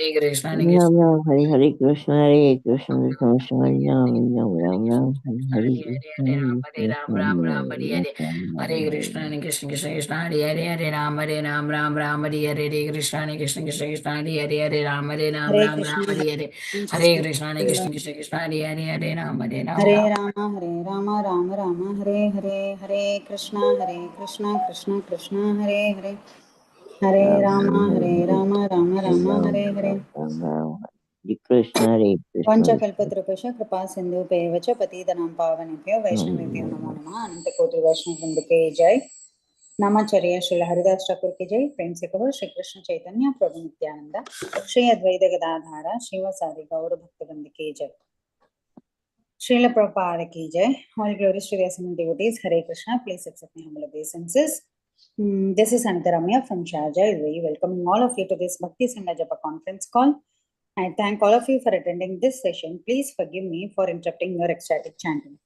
Hare Krishna, Hare Ram Krishna, Ram Hare Hare Krishna Hare Krishna Krishna Ram Ram Ram Ram Hare Hare Krishna Hare Ram, Ram Ram, Hare Hare, Hare Krishna, Hare Krishna, Krishna Krishna, Hare Hare, Hare Ram, Ram Ram, Hare Hare, Hare Krishna, Hare Krishna, Krishna Krishna, Hare Hare, Hare Ram, Ram Ram, Hare Hare, Hare Krishna, Hare Krishna, Krishna Krishna, Hare Hare, Hare Ram, Hare Rama, Rama Rama, Hare Hare, Hare Krishna, Krishna Krishna, Hare Hare, Hare Rama, Rama Rama, Hare Hare. Krishna Hare Krishna Vanchakalpatrupasha Kripa Sindhu Pevacha Patidanam Pavanebhyo Vaishnavebhyo Namo Namah Anantakoti Vaishnavindike Jai Namacharya Srila Haridas Thakur ki Jai Prem se kaho Shri Krishna Chaitanya Prabhu Nityananda Shri Advaita Gadadhara Srivasadi Gaura Bhaktavindike Jai Srila Prabhupada ki Jai. All glories to the assembled devotees. Hare Krishna. Please accept my humble obeisances. This is Anita Ramya from Sharjah, UAE, welcoming all of you to this Bhakti Sangha Japa conference call. I thank all of you for attending this session. Please forgive me for interrupting your ecstatic chanting.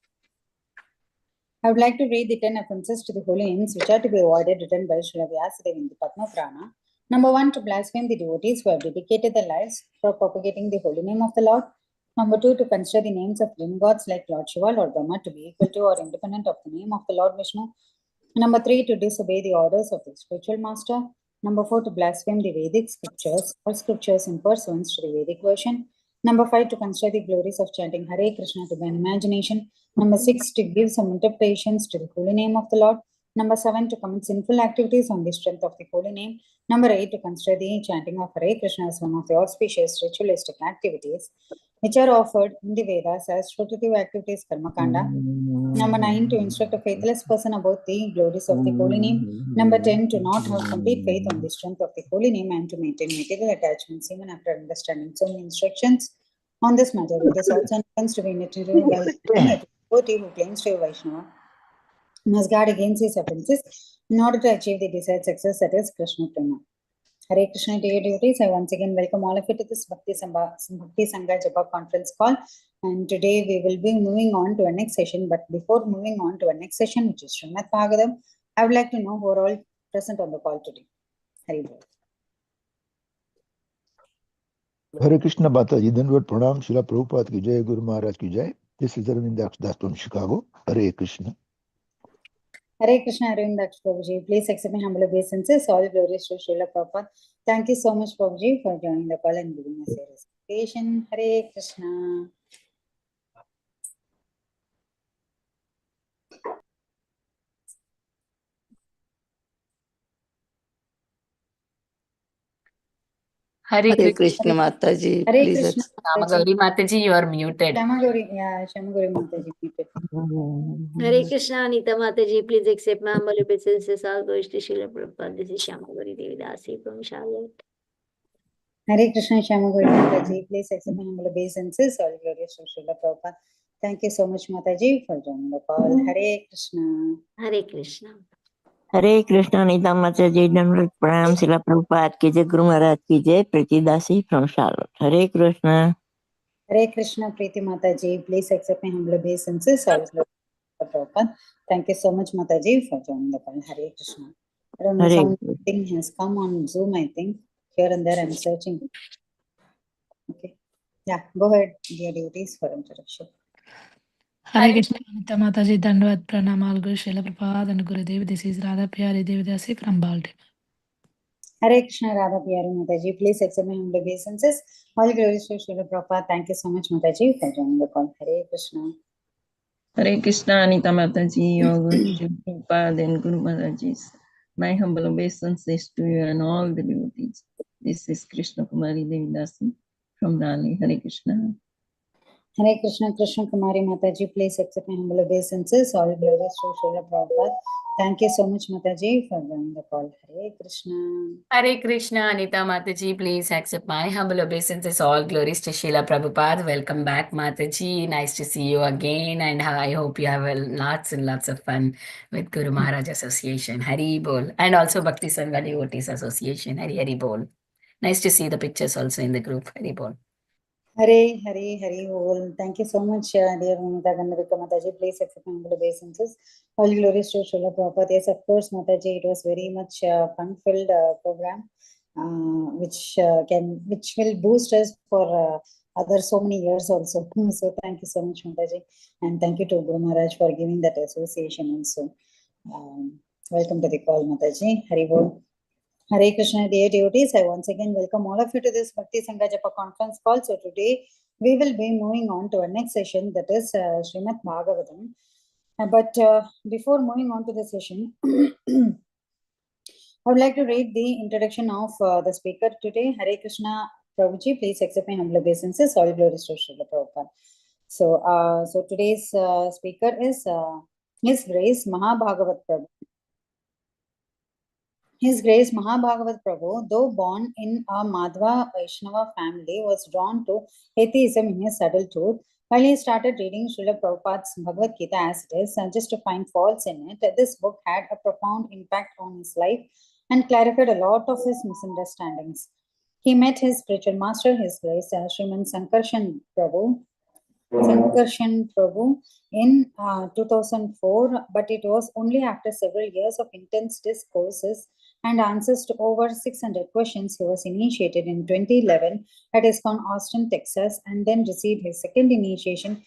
I would like to read the 10 offenses to the holy hymns which are to be avoided, written by Srila Vyasadeva in the Padma Purana. Number 1, to blaspheme the devotees who have dedicated their lives for propagating the holy name of the Lord. Number 2, to consider the names of demigods like Lord Shiva, Lord Brahma to be equal to or independent of the name of the Lord Vishnu. Number 3, to disobey the orders of the spiritual master. Number 4, to blaspheme the Vedic scriptures or scriptures in pursuance to the Vedic version. Number 5, to consider the glories of chanting Hare Krishna to be an imagination. Number 6, to give some interpretations to the holy name of the Lord. Number 7, to commit sinful activities on the strength of the holy name. Number 8, to consider the chanting of Hare Krishna as one of the auspicious ritualistic activities which are offered in the Vedas as fruitive activities Karmakanda. Number 9, to instruct a faithless person about the glories of the holy name. Number 10, to not have complete faith on the strength of the holy name and to maintain material attachments even after understanding so many instructions on this matter. It is also intends to be initiated by any devotee who claims to be Vaishnava must guard against these offenses in order to achieve the desired success, that is Krishna Prema. Hare Krishna, dear devotees, I once again welcome all of you to this Bhakti Sangha Japa conference call. And today we will be moving on to our next session. But before moving on to our next session, which is Srimad Bhagavatam, I would like to know who are all present on the call today. Hare Krishna. Hare Krishna Bhataji, Dandavat Pranam, Srila Prabhupada ki Jai, Guru Maharaj ki Jai. This is Arvind Das from Chicago. Hare Krishna. Hare Krishna, Arvind Prabhuji. Please accept my humble obeisances. All glories to Srila Prabhupada. Thank you so much, Prabhuji, for joining the call and giving us your recitation. Hare Krishna. Hare Krishna Mataji. Hare Please Krishna. Mataji. Mataji, you are muted. Shamagori, yeah, Shamagori Mataji muted. Hare Krishna, Anita Mataji, please accept my humble obeisances. All glories to Srila Prabhupada. This is Shamagori Devidasi from Charlotte. Hare Krishna, Shamagori Mataji, please accept my humble obeisances. All glories to Srila Prabhupada. Thank you so much, Mataji, for joining the call. Hare Krishna. Hare Krishna. Hare Krishna Nita Mataji Dandavat Pranam Srila Prabhupada ki Jai Guru Maharaj ki Jai Priti Dasi from Charlotte. Hare Krishna. Hare Krishna, Preeti Mataji, please accept my humble obeisances. All glories to Prabhupada. Thank you so much, Mataji, for joining the call. Hare Krishna. I don't know, something has come on Zoom, I think. Here and there, I'm searching. Okay. Yeah, go ahead, dear devotees, for introduction. Hare Krishna, Anita Mataji, Dandavat Pranam, all Guru Srila Prabhupada and Gurudev. This is Radha Pyari Devidasi from Baltimore. Hare Krishna, Radha Pyari Mataji, please accept my humble obeisances. All glories to Srila Prabhupada. Thank you so much, Mataji, for joining the call. Hare Krishna. Hare Krishna, Anita Mataji, all Guru Prabhupada and Guru Maharaji. My humble obeisances to you and all the devotees. This is Krishna Kumari Devidasi from Raleigh. Hare Krishna. Hare Krishna, Krishna Kumari Mataji, please accept my humble obeisances. All glories to Srila Prabhupada. Thank you so much, Mataji, for joining the call. Hare Krishna. Hare Krishna, Anita Mataji, please accept my humble obeisances. All glories to Srila Prabhupada. Welcome back, Mataji. Nice to see you again, and I hope you have lots and lots of fun with Guru Maharaj Association. Hari Bol. And also Bhakti Sangha Devotees Association. Hari Bol. Nice to see the pictures also in the group. Hari Bol. Hare, Hare, Hare, Bol. Thank you so much, dear Vinita Gandharika Mataji. Please accept my humble obeisances. All glories to Srila Prabhupada. Yes, of course, Mataji, it was very much fun-filled program. which will boost us for other so many years also. So thank you so much, Mataji, and thank you to Guru Maharaj for giving that association also. Welcome to the call, Mataji. Hari Bol. Hare Krishna, dear devotees. I once again welcome all of you to this Bhakti Sangha Japa conference call. So today we will be moving on to our next session, that is Srimad Bhagavatam. But before moving on to the session, I would like to read the introduction of the speaker today. Hare Krishna, Prabhuji, please accept my humble obeisances. All glories to Srila Prabhupada. So today's speaker is His Grace Mahabhagavat Prabhu. His Grace Mahabhagavat Prabhu, though born in a Madhva Vaishnava family, was drawn to atheism in his adulthood. While he started reading Srila Prabhupada's Bhagavad Gita as it is, just to find faults in it, this book had a profound impact on his life and clarified a lot of his misunderstandings. He met his spiritual master, His Grace Sriman Sankarshan Prabhu, in 2004, but it was only after several years of intense discourses and answers to over 600 questions he was initiated in 2011 at ISKCON Austin, Texas, and then received his second initiation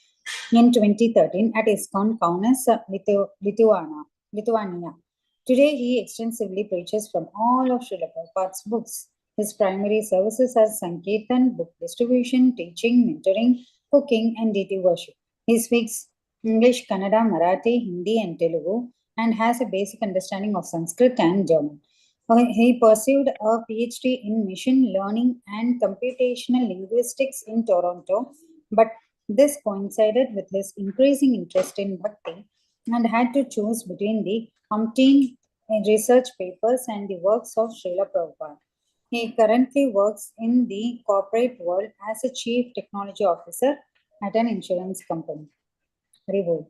in 2013 at ISKCON Kaunas, Lithuania. Today, he extensively preaches from all of Srila Prabhupada's books. His primary services are Sankirtan, book distribution, teaching, mentoring, cooking, and deity worship. He speaks English, Kannada, Marathi, Hindi, and Telugu, and has a basic understanding of Sanskrit and German. He pursued a PhD in machine learning and computational linguistics in Toronto, but this coincided with his increasing interest in Bhakti and had to choose between the umpteen research papers and the works of Srila Prabhupada. He currently works in the corporate world as a chief technology officer at an insurance company. Hare Bol.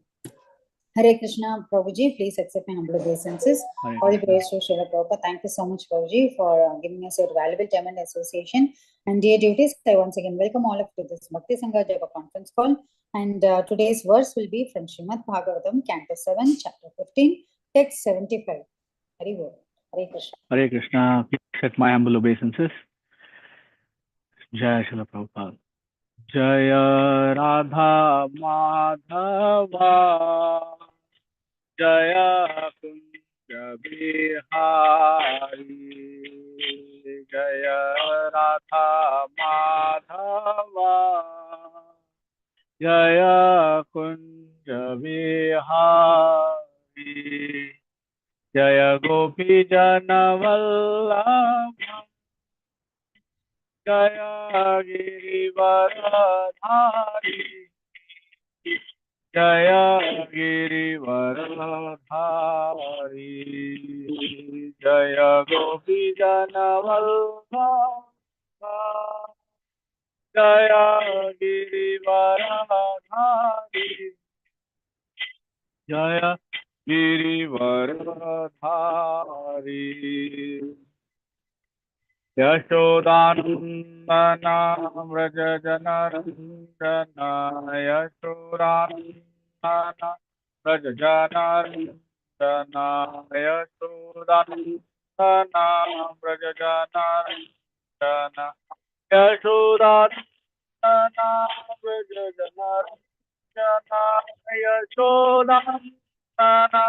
Hare Krishna, Prabhuji, please accept my humble obeisances. All the praise to Srila Prabhupada. Thank you so much, Prabhuji, for giving us your valuable time and association. And dear devotees, I once again welcome all of you to this Bhakti Sangha Japa conference call. And today's verse will be from Srimad Bhagavatam, Canto 7, Chapter 15, Text 75. Hare Bol. Hare Krishna. Hare Krishna, please accept my humble obeisances. Jai Srila Prabhupada. Jaya Radha Madhava, Jaya Kunja Bihari, Jaya Radha Madhava, Jaya Kunja Bihari, Jaya Gopi Jana Vallabha, Jaya Girivaradhari, Jaya Girivaradhari, Jaya Gopi Jana Vallabha, Jaya Girivaradhari, Jaya Girivaradhari. Yashodhanandana Vraja Janarandana, Yashodhanandana Vraja Janarandana, Yashodhanandana Vraja Janarandana, Yashodhanandana Vraja Janarandana, Yashodhanandana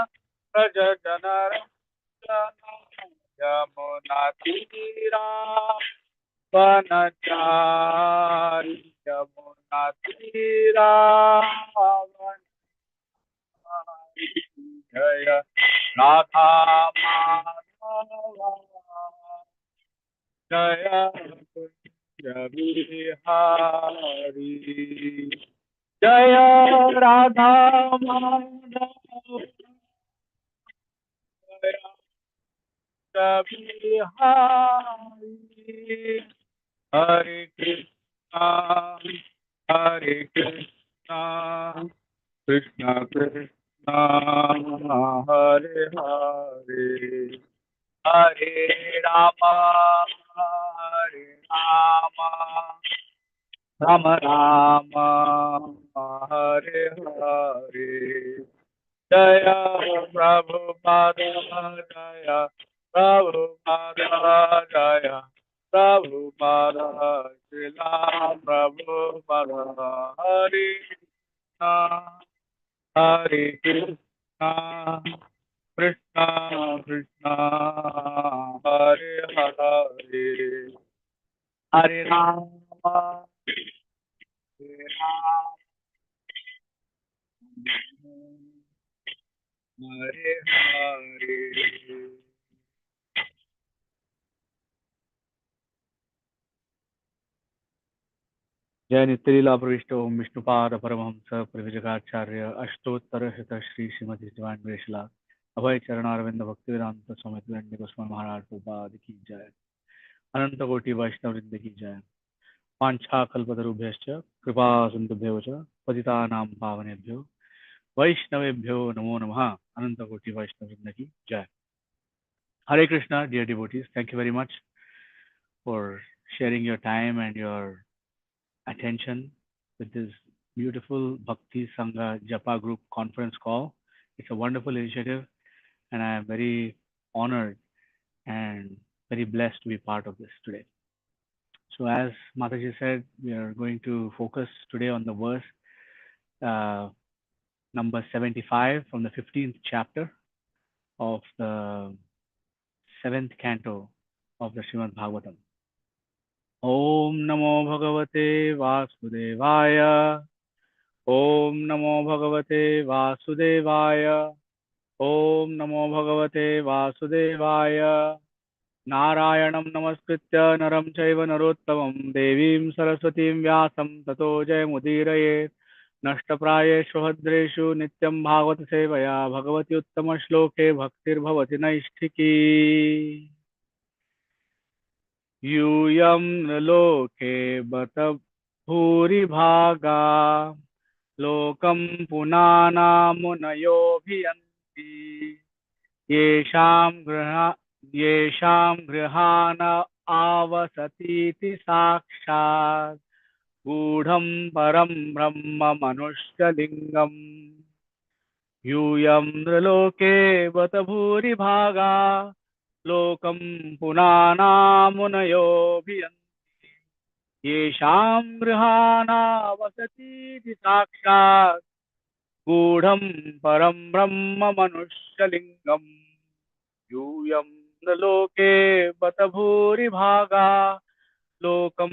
Vraja Janarandana, Yamuna Tira Vanachari, Yamuna Tira Vanachari, Jaya Radha Madhava, Jaya Kunja Bihari, Jaya Radha Madhava, Jaya Bihari. Hare Krishna, Hare Krishna, Krishna Krishna, Hare Hare, Hare Rama, Hare Rama, Rama Rama, Hare Hare. Jaya Prabhupada, Jaya Prabhupada, Jaya Prabhupada, Srila Prabhupada, Hare Krishna, Hare Krishna, Krishna Krishna, Hare Hare, Hare Rama, Hare Rama, Hare Hare. जय नित्यलीला प्रविष्ट ओम विष्णुपाद परमहंस प्रविजगाचार्य अष्टोत्तर शत श्री श्रीमती दिवान ग्रेशला अभय चरणारविंद भक्ति वेदांत स्वामी गोस्वामी महाराज प्रभुपाद की जय। अनंत कोटि वैष्णव वृंद की जय। वाञ्छा कल्पतरुभ्यश्च कृपा सिन्धुभ्यो च पतितानां पावनेभ्यो वैष्णवेभ्यो नमो नमः। अनंत कोटि वैष्णव वृंद की जय। Hare Krishna, dear devotees, thank you very much for sharing your time and your attention with this beautiful Bhakti Sangha Japa group conference call. It's a wonderful initiative and I am very honored and very blessed to be part of this today. So as Mataji said, we are going to focus today on the verse number 75 from the 15th chapter of the 7th canto of the Srimad Bhagavatam. Om Namo Bhagavate Vasudevaya. Om Namo Bhagavate Vasudevaya. Om Namo Bhagavate Vasudevaya. Narayanam Namaskritya Naram Chaiva Narottamam Devim Saraswatim Vyasam Tato Jayamudiraye Nashtaprayeshu Bhadreshu Nityam Bhagavata Sevaya Bhagavati Uttama Shloke Bhaktir Bhavati Naishtiki Yuyam Naloke Bata Bhuri Bhaga Lokam Punana Munayo Bhiyanti Yesham Grihana Avasatiti Sakshat Gudham Param Brahma Manushya Lingam Yuyam Nraloke Bata Bhuri Bhaga Lokam Punana Munayo Bhiyanti Yesham Grihana Avasatiti Sakshat Gudham Param Brahma Manushya Lingam Yuyam Naloke Bata Bhuri Bhaga Lokam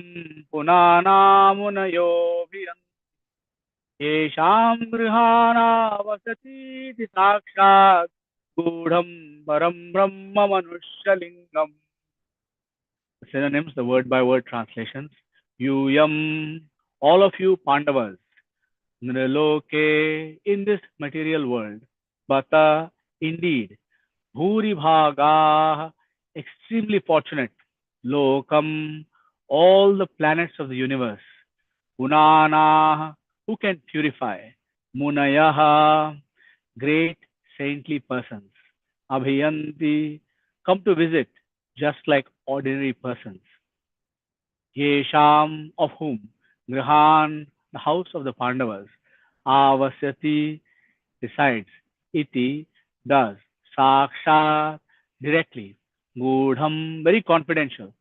Punana Munayo Bhiyanti Yesham Grihana Vasati Sakshat Gudham Param Brahma Manushya Lingam. Synonyms, the word by word translations. Yuyam, all of you Pandavas, Nraloke, in this material world, Bata, indeed, Bhuri Bhaga, extremely fortunate, Lokam, all the planets of the universe, Punana, who can purify, Munayaha, great saintly persons, Abhiyanti, come to visit, just like ordinary persons. Yesham, of whom, Grihan, the house of the Pandavas, Avasyati, resides, Iti, does, Sakshat, directly, Gudham, very confidential,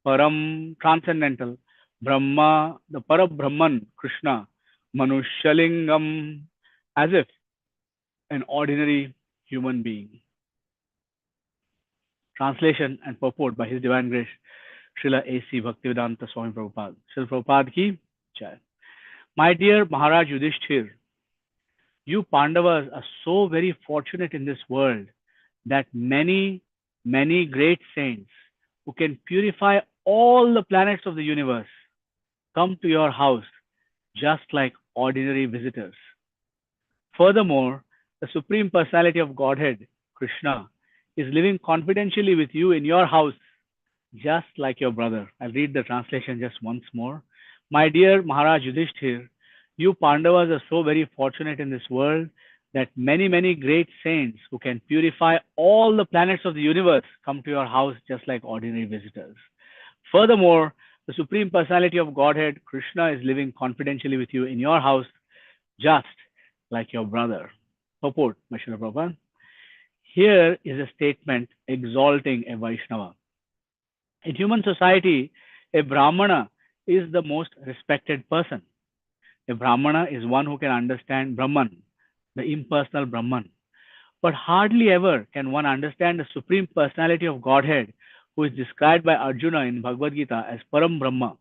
Param, transcendental, Brahma, the Parabrahman, Krishna, Manushalingam, as if an ordinary human being. Translation and purport by His Divine Grace, Srila A.C. Bhaktivedanta Swami Prabhupada. Srila Prabhupada ki jai. My dear Maharaj Yudhishthir, you Pandavas are so very fortunate in this world that many, many great saints who can purify all the planets of the universe come to your house just like ordinary visitors. Furthermore, the Supreme Personality of Godhead, Krishna, is living confidentially with you in your house just like your brother. I'll read the translation just once more. My dear Maharaj Yudhishthir, you Pandavas are so very fortunate in this world that many, many great saints who can purify all the planets of the universe come to your house just like ordinary visitors. Furthermore, the Supreme Personality of Godhead, Krishna, is living confidentially with you in your house just like your brother. Purport, Srila Prabhupada. Here is a statement exalting a Vaishnava. In human society, a Brahmana is the most respected person. A Brahmana is one who can understand Brahman, the impersonal Brahman. But hardly ever can one understand the Supreme Personality of Godhead, who is described by Arjuna in Bhagavad Gita as Param Brahma.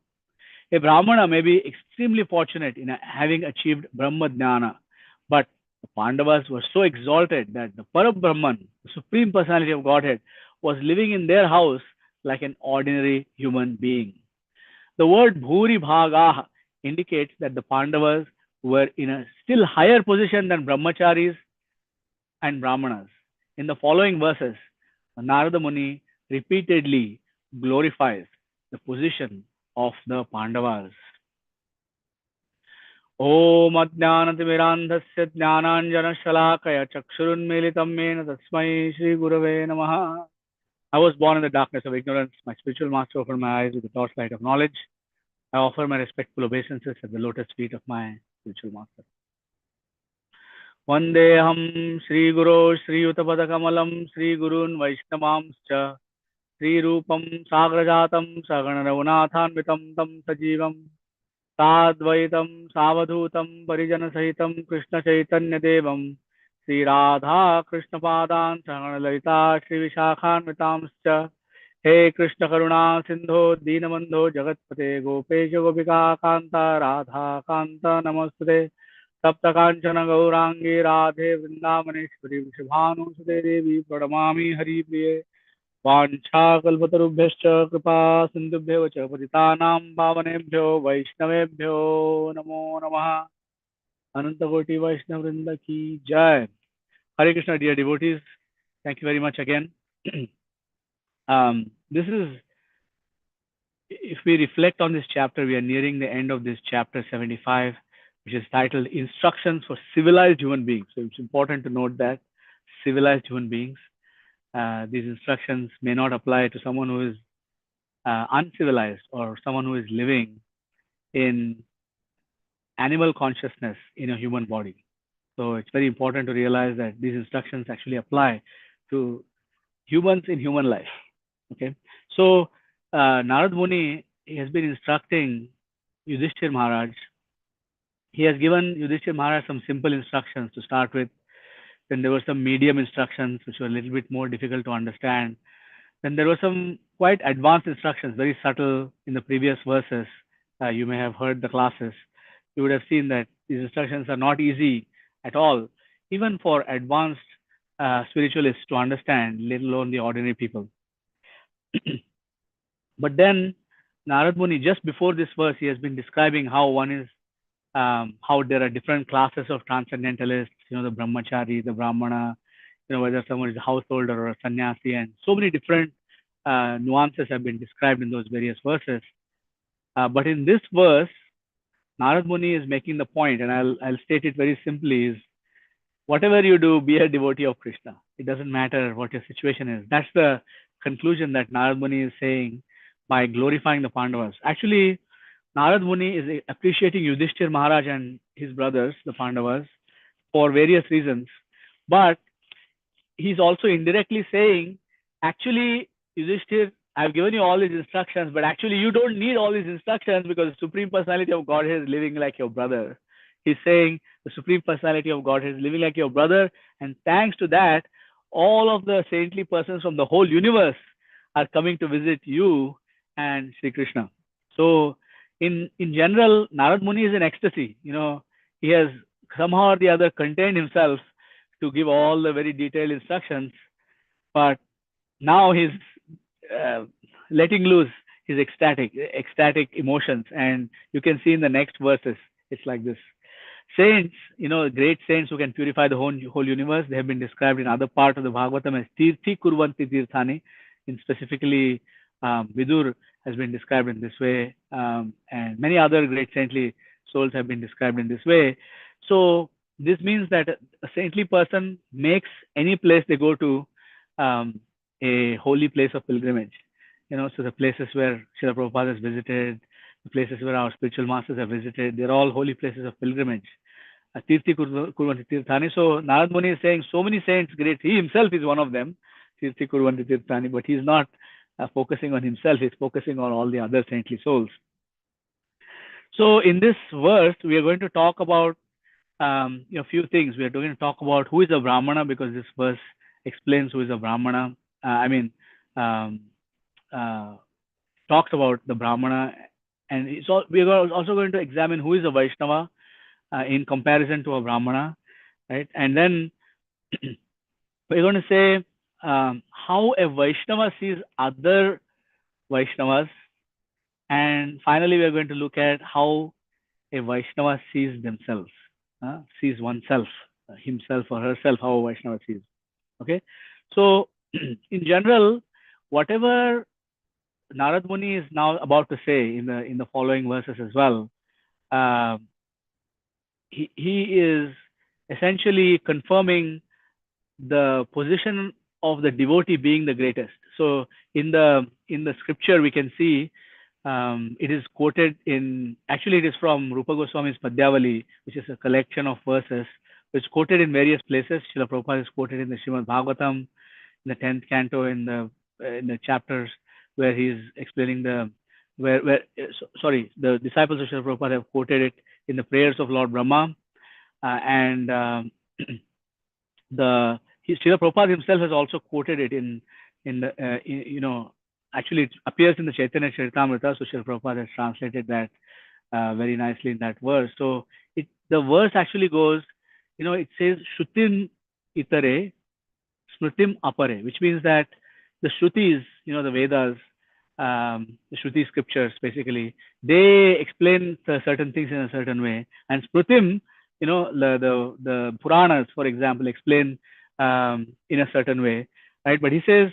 A Brahmana may be extremely fortunate in having achieved Brahma Jnana, but the Pandavas were so exalted that the Param Brahman, the Supreme Personality of Godhead, was living in their house like an ordinary human being. The word Bhuri Bhagah indicates that the Pandavas were in a still higher position than Brahmacharis and Brahmanas. In the following verses, Narada Muni repeatedly glorifies the position of the Pandavas. Om Ajnanatimirandhasya Jnananjana Chakshurunmilitam Mena Tasmai Shri Gurave Namaha. I was born in the darkness of ignorance. My spiritual master opened my eyes with the torchlight of knowledge. I offer my respectful obeisances at the lotus feet of my spiritual master. Vandeham Sri Guru Sri Utapadakammalam Sri Gurun Vaishnavamscha Sri Rupam Sagrajatam Sagana Raghunathanvitam Tam Sajivam Sadvaitam Savadhutam Parijana Sahitam Krishna Chaitanya Devam Sri Radha Krishna Padan Sagana Lalita Sri Vishakhanvitamscha He Krishna Karuna Sindho Deenabandho Jagatpate Gopesha Gopika Kanta Radha Kanta Namaste Saptakanchana Gaurangi Radhe Vrindavaneshwari Vrishabhanusade Devi Pranamami Hari Priye Vancha Kalpatarubhyascha Kripa Sindhubhyo Cha Patitanam Pavanebhyo Vaishnavebhyo Namo Namaha. Anantakoti Vaishnava Vrinda Ki Jai. Hare Krishna, dear devotees. Thank you very much again. This is, if we reflect on this chapter, we are nearing the end of this chapter 75, which is titled Instructions for Civilized Human Beings. So it's important to note that civilized human beings, these instructions may not apply to someone who is uncivilized or someone who is living in animal consciousness in a human body. So it's very important to realize that these instructions actually apply to humans in human life. Okay, so Narad Muni has been instructing Yudhishthir Maharaj. He has given Yudhishthir Maharaj some simple instructions to start with. Then there were some medium instructions which were a little bit more difficult to understand. Then there were some quite advanced instructions, very subtle in the previous verses. You may have heard the classes. You would have seen that these instructions are not easy at all, even for advanced spiritualists to understand, let alone the ordinary people. But then Narad Muni, just before this verse, he has been describing how one is, how there are different classes of transcendentalists, the Brahmachari, the Brahmana, whether someone is a householder or a sannyasi, and so many different nuances have been described in those various verses. But in this verse, Narad Muni is making the point, and I'll state it very simply, is whatever you do, be a devotee of Krishna. It doesn't matter what your situation is. That's the conclusion that Narad Muni is saying by glorifying the Pandavas. Actually, Narad Muni is appreciating Yudhishthir Maharaj and his brothers, the Pandavas, for various reasons. But he's also indirectly saying, actually, Yudhishthir, I've given you all these instructions, but actually you don't need all these instructions because the Supreme Personality of Godhead is living like your brother. He's saying the Supreme Personality of Godhead is living like your brother, and thanks to that, all of the saintly persons from the whole universe are coming to visit you and Sri Krishna. So in general, Narad Muni is in ecstasy. He has somehow or the other contained himself to give all the very detailed instructions, but now he's letting loose his ecstatic emotions, and you can see in the next verses, it's like this. Saints, great saints who can purify the whole universe, they have been described in other parts of the Bhagavatam as Tirthi Kurvanti Tirthani. In specifically, Vidur has been described in this way, and many other great saintly souls have been described in this way. So this means that a saintly person makes any place they go to a holy place of pilgrimage. So the places where Srila Prabhupada has visited, the places where our spiritual masters have visited, they're all holy places of pilgrimage. Tirthi Kurvanti Tirthani. So Narad Muni is saying so many saints, great. He himself is one of them, Tirthi Kurvanti Tirthani, but he's not focusing on himself. He's focusing on all the other saintly souls. So in this verse, we are going to talk about a few things. We are going to talk about who is a Brahmana, because this verse explains who is a Brahmana. Talks about the Brahmana, and we are also going to examine who is a Vaishnava in comparison to a Brahmana, right? And then we're going to say how a Vaishnava sees other Vaishnavas, and finally we are going to look at how a Vaishnava sees themselves, sees oneself, himself or herself, how a Vaishnava sees. Okay, so in general, whatever Narad Muni is now about to say in the following verses as well, he is essentially confirming the position of the devotee being the greatest. So in the scripture we can see it is quoted in, actually it is from Rupa Goswami's Padyavali, which is a collection of verses, which is quoted in various places. Srila Prabhupada is quoted in the Srimad Bhagavatam, in the 10th canto, in the chapters where he is explaining the disciples of Srila Prabhupada have quoted it in the prayers of Lord Brahma, and Srila Prabhupada himself has also quoted it actually it appears in the Chaitanya Charitamrita, so Srila Prabhupada has translated that very nicely in that verse. So the verse actually goes, it says Shrutim Itare Smritim Apare, which means that the Shrutis, the Vedas, the Shruti scriptures, basically, they explain certain things in a certain way, and Smritim, the Puranas, for example, explain in a certain way, right? But he says,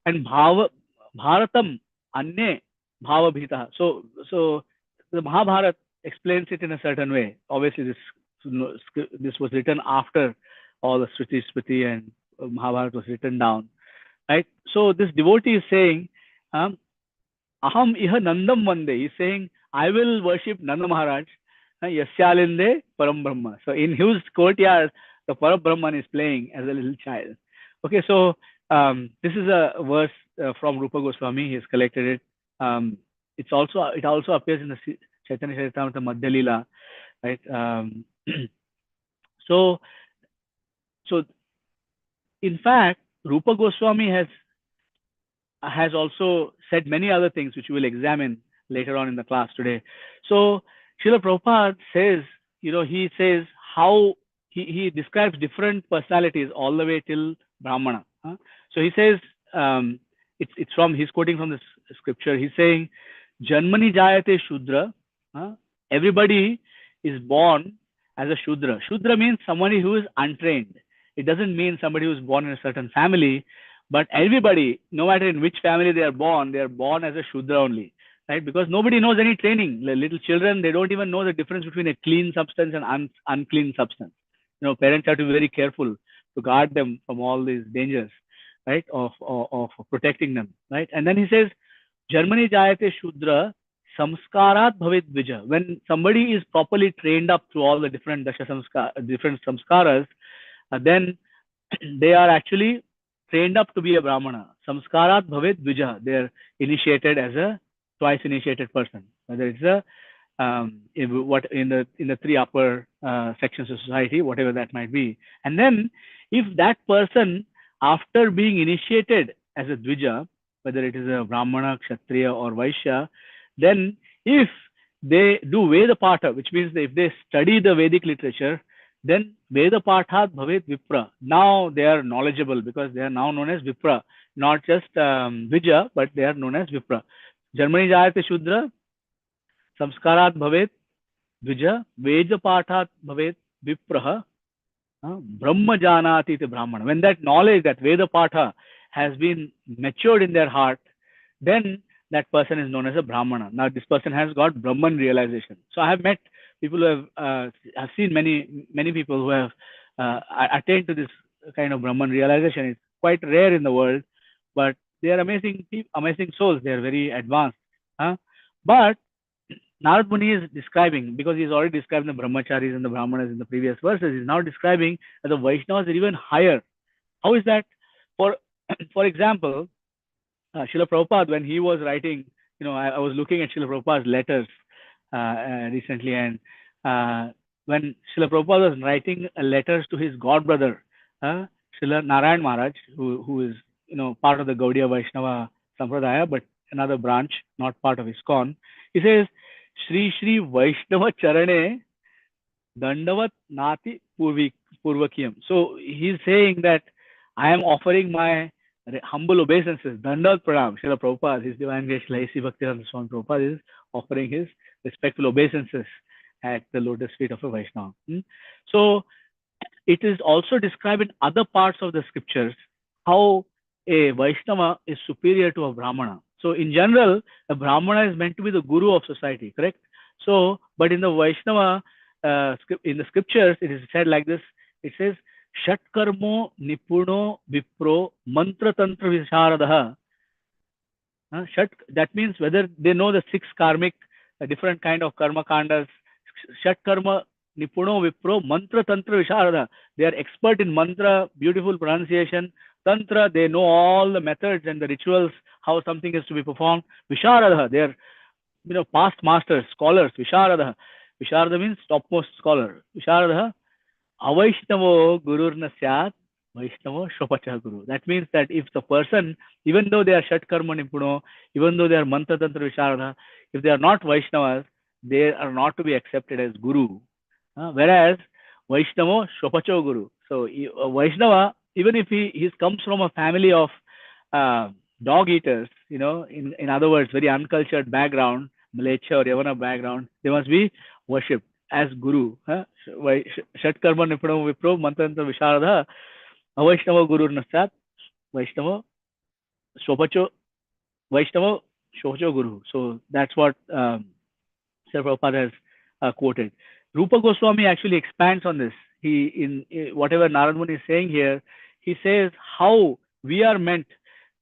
and Bharatam Anne Bhava Bhita. So the Mahabharata explains it in a certain way. Obviously, this was written after all the Shruti, Smriti, and Mahabharata was written down, right? So this devotee is saying, Aham iha Nandam Vande. He's saying, I will worship Nanda Maharaj, Yasyalinde Param Brahma. So in his courtyard, the Param Brahman is playing as a little child. Okay, so this is a verse from Rupa Goswami. He has collected it. It also appears in the Chaitanya Charitamrita Madhya Lila, right? So in fact, Rupa Goswami has also said many other things which we will examine later on in the class today. So Srila Prabhupada says, he says how he describes different personalities all the way till Brahmana. So he says, he's quoting from this scripture. He's saying, Janmani Jayate Shudra. Everybody is born as a Shudra. Shudra means somebody who is untrained. It doesn't mean somebody who is born in a certain family, but everybody, no matter in which family they are born as a Shudra only, right? Because nobody knows any training. The little children, they don't even know the difference between a clean substance and unclean substance. Parents have to be very careful to guard them from all these dangers, right? Of protecting them, right? And then he says, Janmani Jayate Shudra Samskarat Bhavet Dvija. When somebody is properly trained up through all the different different samskaras, then they are actually trained up to be a Brahmana. Samskarat Bhavet Dvija. They are initiated as a twice initiated person. Whether it's in the three upper sections of society, whatever that might be. And then if that person, after being initiated as a Dvija, whether it is a Brahmana, Kshatriya or Vaishya, then if they do Veda Patha, which means if they study the Vedic literature, then Veda Pathat Bhavet Vipra. Now they are knowledgeable because they are now known as Vipra, not just Dvija, but they are known as Vipra. Janmani Jayate Shudra Samskarat Bhavet Dvija, Veda Pathat Bhavet Vipraha, Brahma Janati te Brahmana. When that knowledge, that Veda Patha has been matured in their heart, then that person is known as a Brahmana. Now this person has got Brahman realization. So I have met people who have seen many people who have attained to this kind of Brahman realization. It's quite rare in the world, but they are amazing souls. They are very advanced. But Narad Muni is describing, because he's already described the Brahmacharis and the Brahmanas in the previous verses, he's now describing that the Vaishnavas are even higher. How is that? For example, Srila Prabhupada, when he was writing, I was looking at Srila Prabhupada's letters recently, and when Srila Prabhupada was writing letters to his god brother, Srila Narayan Maharaj, who is part of the Gaudiya Vaishnava Sampradaya, but another branch, not part of ISKCON, he says, Shri Shri Vaishnava Charane Dandavat Nati Purvakiyam. So he's saying that I am offering my humble obeisances. Dandavat Pranam. Srila Prabhupada, His Divine Grace A.C. Bhaktivedanta Swami Prabhupada is offering his respectful obeisances at the lotus feet of a Vaishnava. So it is also described in other parts of the scriptures how a Vaishnava is superior to a Brahmana. So in general, a Brahmana is meant to be the guru of society, correct? So, but in the Vaishnava, in the scriptures, it is said like this. It says, Shat karmo nipuno vipro mantra tantra visharadaha. That means whether they know the 6 karmic, different kind of karma kandas. Shat karma nipuno vipro mantra tantra visharada. They are expert in mantra, beautiful pronunciation. Tantra, they know all the methods and the rituals, how something is to be performed. Visharada, they are past masters, scholars. Visharada. Visharada means topmost scholar. Visharada. Avaishnavo gururna syat, Vaishnava Shopacha Guru. That means that if the person, even though they are Shat Karma Nipuno, even though they are Mantra Tantra Visharada, if they are not Vaishnavas, they are not to be accepted as Guru. Whereas Vaishnava Shopacha Guru. So Vaishnava, even if he comes from a family of dog eaters, in other words, very uncultured background, Malaysia or Yavana background, they must be worshipped as Guru. Shat Karma Nipuno Vipro Mantra Tantra Visharada Vaishnava Guru Nasat Vaishnava Shopacho Guru. So that's what Srila Prabhupada has quoted. Rupa Goswami actually expands on this. He in whatever Narad Muni is saying here, he says how we are meant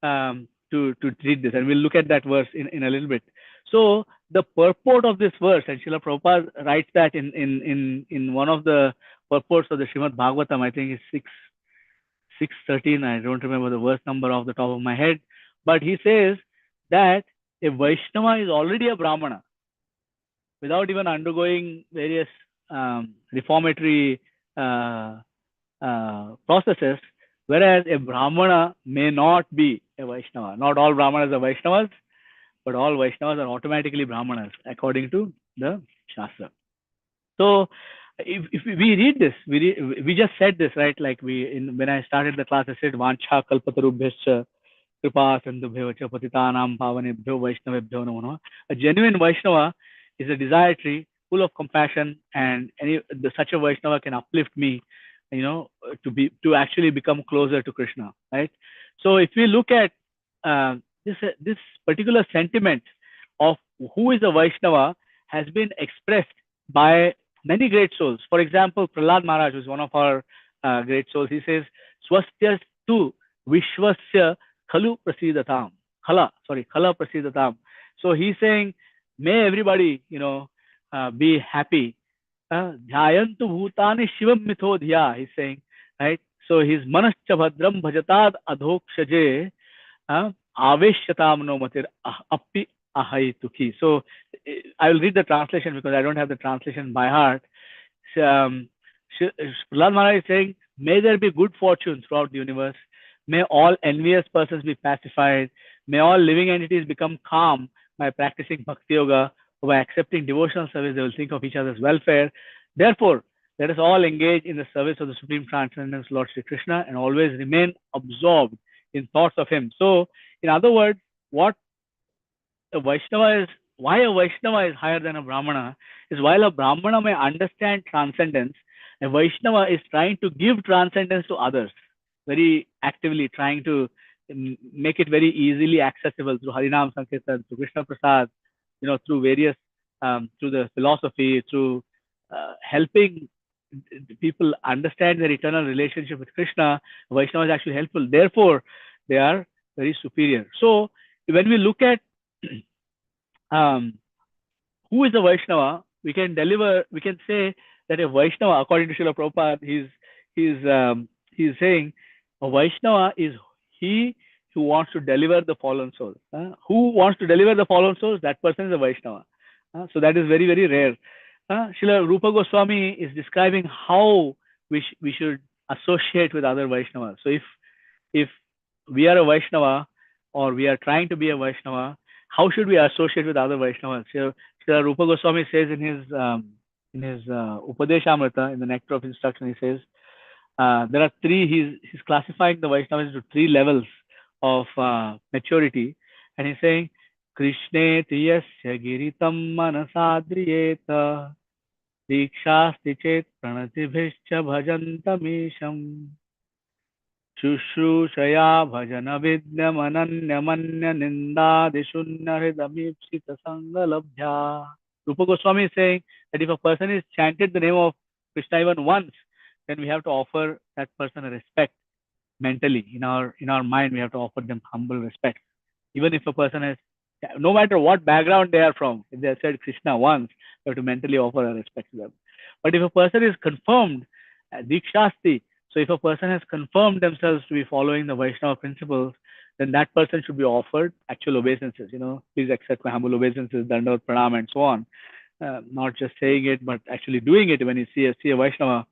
to treat this, and we'll look at that verse in a little bit. So the purport of this verse, and Srila Prabhupada writes that in one of the purports of the Srimad Bhagavatam, I think it's 6.13, I don't remember the verse number off the top of my head, but he says that a Vaishnava is already a Brahmana without even undergoing various reformatory processes, whereas a Brahmana may not be a Vaishnava. Not all Brahmanas are Vaishnavas, but all Vaishnavas are automatically Brahmanas according to the Shastra. So if we read this, we just said this, right? Like when I started the class, I said, Vancha kalpatarubhyascha kripa sandubhyo patitanam pavanebhyo vaishnavebhyo namo namah. A genuine Vaishnava is a desire tree full of compassion, and such a Vaishnava can uplift me, to actually become closer to Krishna, right? So if we look at this particular sentiment of who is a Vaishnava has been expressed by many great souls. For example, Prahlad Maharaj, who is one of our great souls, he says, Swastya tu Vishwasya Khalu Prasidatam. Khala Prasidatam. So he's saying, may everybody, be happy. Dhyayantu bhutani shivam mithodhya, he's saying, right? So his manascha bhadram bhajatad adhokshaje aveshyatam no matir appi ahai tukhi. So I will read the translation because I don't have the translation by heart. Prahlad Maharaj is saying, may there be good fortune throughout the universe. May all envious persons be pacified. May all living entities become calm by practicing Bhakti Yoga, or by accepting devotional service. They will think of each other's welfare. Therefore, let us all engage in the service of the Supreme Transcendence, Lord Sri Krishna, and always remain absorbed in thoughts of him. So, in other words, what a Vaishnava is, why a Vaishnava is higher than a Brahmana is, while a Brahmana may understand transcendence, a Vaishnava is trying to give transcendence to others, very actively trying to make it very easily accessible through Harinam Sankirtan, through Krishna Prasad, through various, through the philosophy, through helping people understand their eternal relationship with Krishna. Vaishnava is actually helpful. Therefore, they are very superior. So, when we look at who is a Vaishnava, we can say that a Vaishnava, according to Srila Prabhupada, he's saying a Vaishnava is he who wants to deliver the fallen souls. Who wants to deliver the fallen souls? That person is a Vaishnava. So that is very, very rare. Srila Rupa Goswami is describing how we should associate with other Vaishnavas. So if we are a Vaishnava or we are trying to be a Vaishnava, how should we associate with other Vaishnavas? Srila Rupa Goswami says in his Upadeshamrita, in the Nectar of Instruction, he says there are three. He's classifying the Vaishnavas into three levels of maturity, and he's saying Krishne Tiyasya Giritam Manasadriyeta Dikshasti Chet Pranatibhischa Bhajantamisham Shushrusaya Bhajana Vidyam Ananyamanya Nindadishunya Hridamipsita Sangalabhya. Rupa Goswami is saying that if a person is chanted the name of Krishna even once, then we have to offer that person a respect mentally. In our mind, we have to offer them humble respect. Even if a person has, no matter what background they are from, if they have said Krishna once, we have to mentally offer a respect to them. But if a person is confirmed, Dikshasti, so if a person has confirmed themselves to be following the Vaishnava principles, then that person should be offered actual obeisances. Please accept my humble obeisances, Dandavat Pranam, and so on. Not just saying it, but actually doing it when you see a Vaishnava,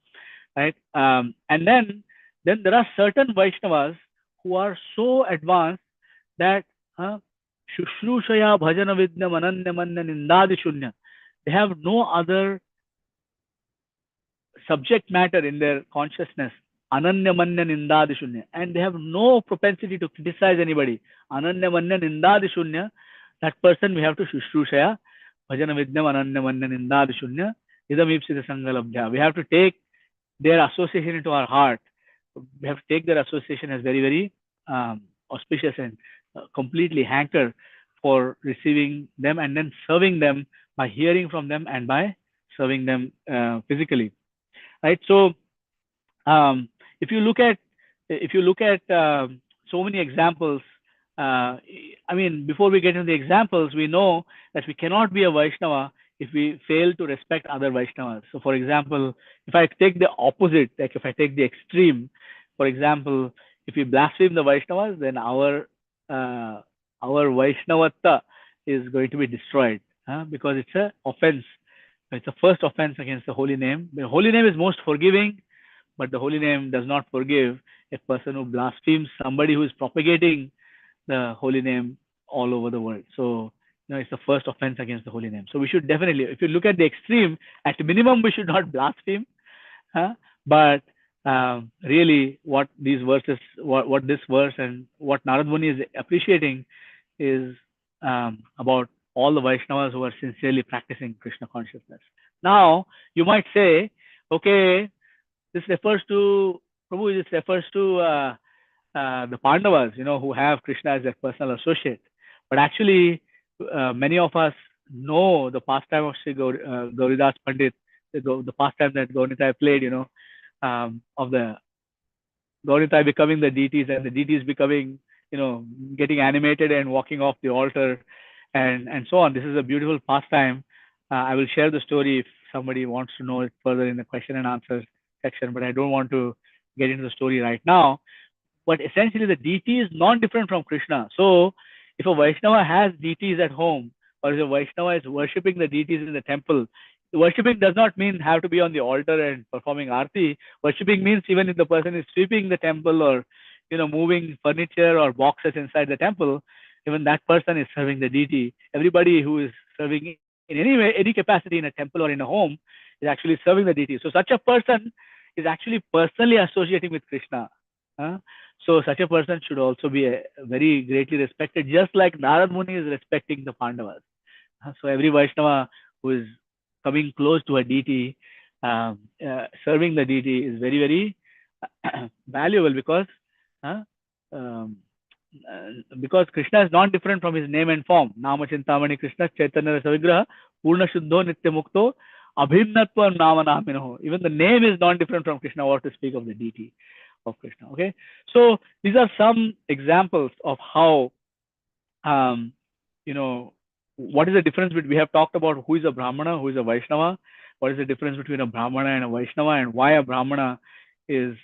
right? And then there are certain Vaishnavas who are so advanced that Shushrusaya Bhajana Vidyam Ananyamanya Nindadishunya. They have no other subject matter in their consciousness. Ananyamanya Nindadishunya. And they have no propensity to criticize anybody. Ananyamanya Nindadishunya. That person we have to Shushrusaya Bhajana Vidyam Ananyamanya Nindadishunya Idamipsita Sangalabhya. We have to take their association into our heart. We have to take their association as very, very auspicious and completely hanker for receiving them and then serving them by hearing from them and by serving them physically, right? So if you look at so many examples, before we get into the examples, we know that we cannot be a Vaishnava if we fail to respect other Vaishnavas. So for example, if I take the opposite, like if I take the extreme, for example, if we blaspheme the Vaishnavas, then our Vaishnavatta is going to be destroyed, because it's an offense. It's a first offense against the holy name. The holy name is most forgiving, but the holy name does not forgive a person who blasphemes somebody who is propagating the holy name all over the world. So it's the first offense against the holy name. So we should definitely, if you look at the extreme, at minimum we should not blaspheme. But really, what these verses, what this verse and what Narad Muni is appreciating is about all the Vaishnavas who are sincerely practicing Krishna consciousness. Now, you might say, okay, this refers to Prabhu. This refers to the Pandavas, who have Krishna as their personal associate. But actually, many of us know the pastime of Sri Gauridas Pandit, the pastime that Gaurnitai played, of the Gaurnitai becoming the deities and the deities becoming, getting animated and walking off the altar and so on. This is a beautiful pastime. I will share the story if somebody wants to know it further in the question and answer section, but I don't want to get into the story right now. But essentially, the deity is non-different from Krishna. So if a Vaishnava has deities at home, or if a Vaishnava is worshipping the deities in the temple, worshipping does not mean have to be on the altar and performing arti. Worshipping means even if the person is sweeping the temple or moving furniture or boxes inside the temple, even that person is serving the deity. Everybody who is serving in any way, any capacity in a temple or in a home is actually serving the deity. So such a person is actually personally associating with Krishna. So such a person should also be very greatly respected, just like Narad Muni is respecting the Pandavas. So every Vaishnava who is coming close to a deity, serving the deity is very, very valuable because Krishna is not different from his name and form. Nama Chintamani Krishna Chaitanya Savigraha Purna Shuddho Nitya Mukto Abhinnatva Nama Naminoho. Even the name is not different from Krishna, or to speak of the deity of Krishna. Okay, so these are some examples of how what is the difference between, we have talked about who is a Brahmana, who is a Vaishnava, what is the difference between a Brahmana and a Vaishnava, and why a Brahmana is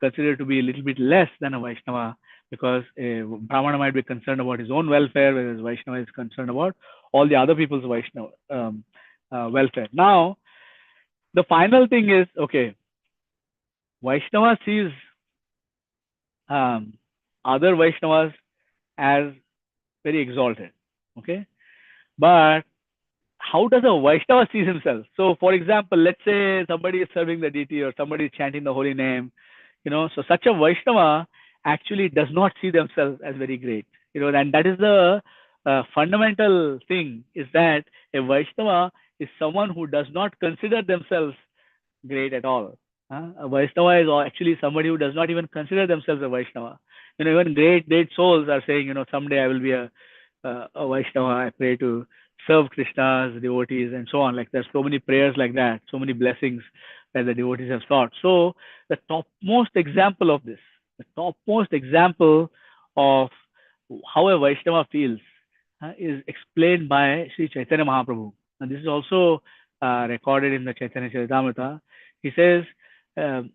considered to be a little bit less than a Vaishnava. because a Brahmana might be concerned about his own welfare, whereas Vaishnava is concerned about all the other people's Vaishnava welfare. Now, the final thing is, okay, Vaishnava sees other Vaishnavas as very exalted, okay? But how does a Vaishnava see himself? So, for example, let's say somebody is serving the deity or somebody is chanting the holy name, so such a Vaishnava actually does not see themselves as very great, and that is the fundamental thing, is that a Vaishnava is someone who does not consider themselves great at all. A Vaishnava is actually somebody who does not even consider themselves a Vaishnava. Even great souls are saying, someday I will be a Vaishnava. I pray to serve Krishna's devotees and so on. Like there's so many prayers like that, so many blessings that the devotees have sought. So the topmost example of this, the topmost example of how a Vaishnava feels is explained by Sri Chaitanya Mahaprabhu. And this is also recorded in the Chaitanya Charitamrita. He says,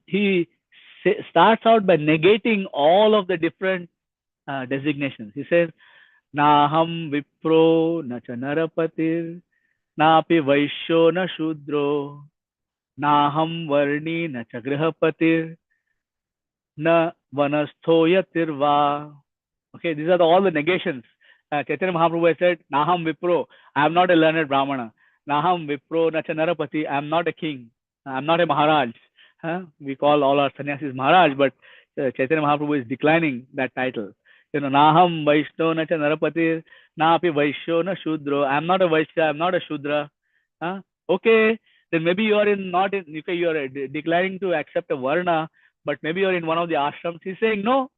he starts out by negating all of the different designations. He says, Naham Vipro na cha Narapatir, Napi Vaishyo na Shudro, Naham Varni na cha Grihapatir, Na Vanastho Yatirva. Okay, these are all the negations. Chaitanya Mahaprabhu has said, Naham Vipro, I am not a learned Brahmana. Naham Vipro na cha Narapati, I am not a king. I am not a Maharaj. We call all our sannyasis Maharaj, but Chaitanya Mahaprabhu is declining that title. Naham Vaishno na cha Narapati, Napi Vaishyo na Shudro. I am not a Vaishya, I am not a Shudra. Okay, then maybe you are you are declining to accept a Varna, but maybe you are in one of the ashrams. He's saying, no.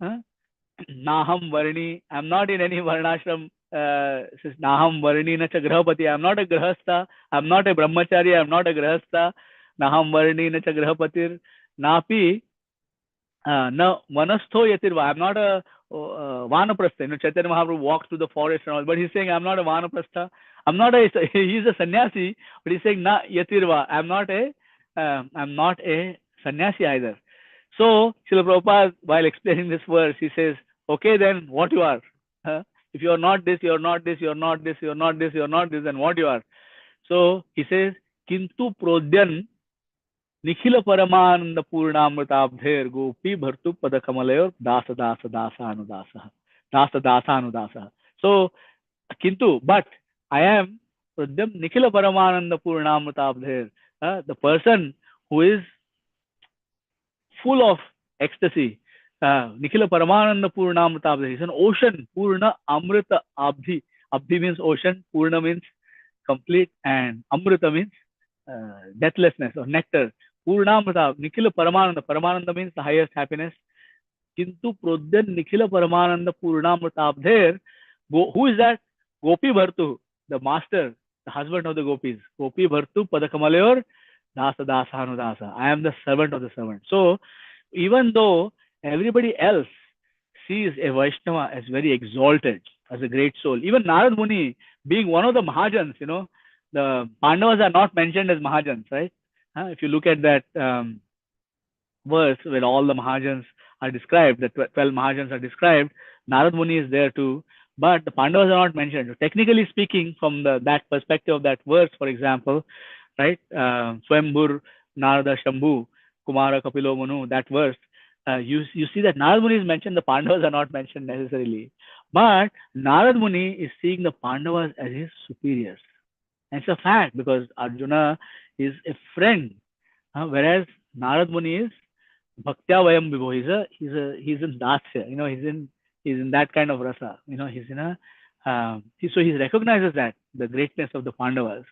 Naham Varni, I am not in any Varnashram. Says Naham Varni na cha Grahapati. I am not a Grahastha. I am not a Brahmachari. I am not a Grahastha. Naham Varni na cha Grahapatir. Napi na Vanastho Yatirva. I am not a Vanaprastha. Chaitanya Mahaprabhu walks through the forest and all, but he's saying I am not a Vanaprastha. He's a sannyasi, but he's saying na Yatirva. I am not a sannyasi either. So Srila Prabhupada, while explaining this verse, he says, okay, then what you are? If you are not this, you are not this, you are not this, you are not this, you are not this, then what you are? So he says, Kintu Prodyan Nikhila Paramananda Purnamritabdher Gopi Bhartu Padakamalayur Dasa Dasa Dasa Anudasa. Dasa Dasa Anudasa. So, Kintu, but I am Prodyan Nikhila Paramananda Purnamritabdher, the person who is full of ecstasy. Nikhila Paramananda Purnamritabdhi. He's an ocean. Purna Amrita Abdhi. Abdhi means ocean. Purna means complete. And Amrita means deathlessness or nectar. Purnamrita. Nikhila Paramananda. Paramananda means the highest happiness. Kintu Prodyan Nikhila Paramananda Purnamritabdher. Who is that? Gopi Bhartu. The master, the husband of the gopis. Gopi Bhartu Padakamalayur Dasa Dasa Anudasa. I am the servant of the servant. So, even though everybody else sees a Vaishnava as very exalted, as a great soul, even Narad Muni being one of the Mahajans, the Pandavas are not mentioned as Mahajans, right? If you look at that verse where all the Mahajans are described, the 12 Mahajans are described, Narad Muni is there too, but the Pandavas are not mentioned. So technically speaking, from that perspective of that verse, for example, right? Swambhur, Narada, Shambhu, Kumara, Kapilo, Manu, that verse, you see that Narad Muni is mentioned, the Pandavas are not mentioned necessarily. But Narad Muni is seeing the Pandavas as his superiors. And it's a fact because Arjuna is a friend, whereas Narad Muni is Bhaktya Vayam Vibho. He's in Dasya, he's in that kind of rasa. He's in a so he recognizes that the greatness of the Pandavas,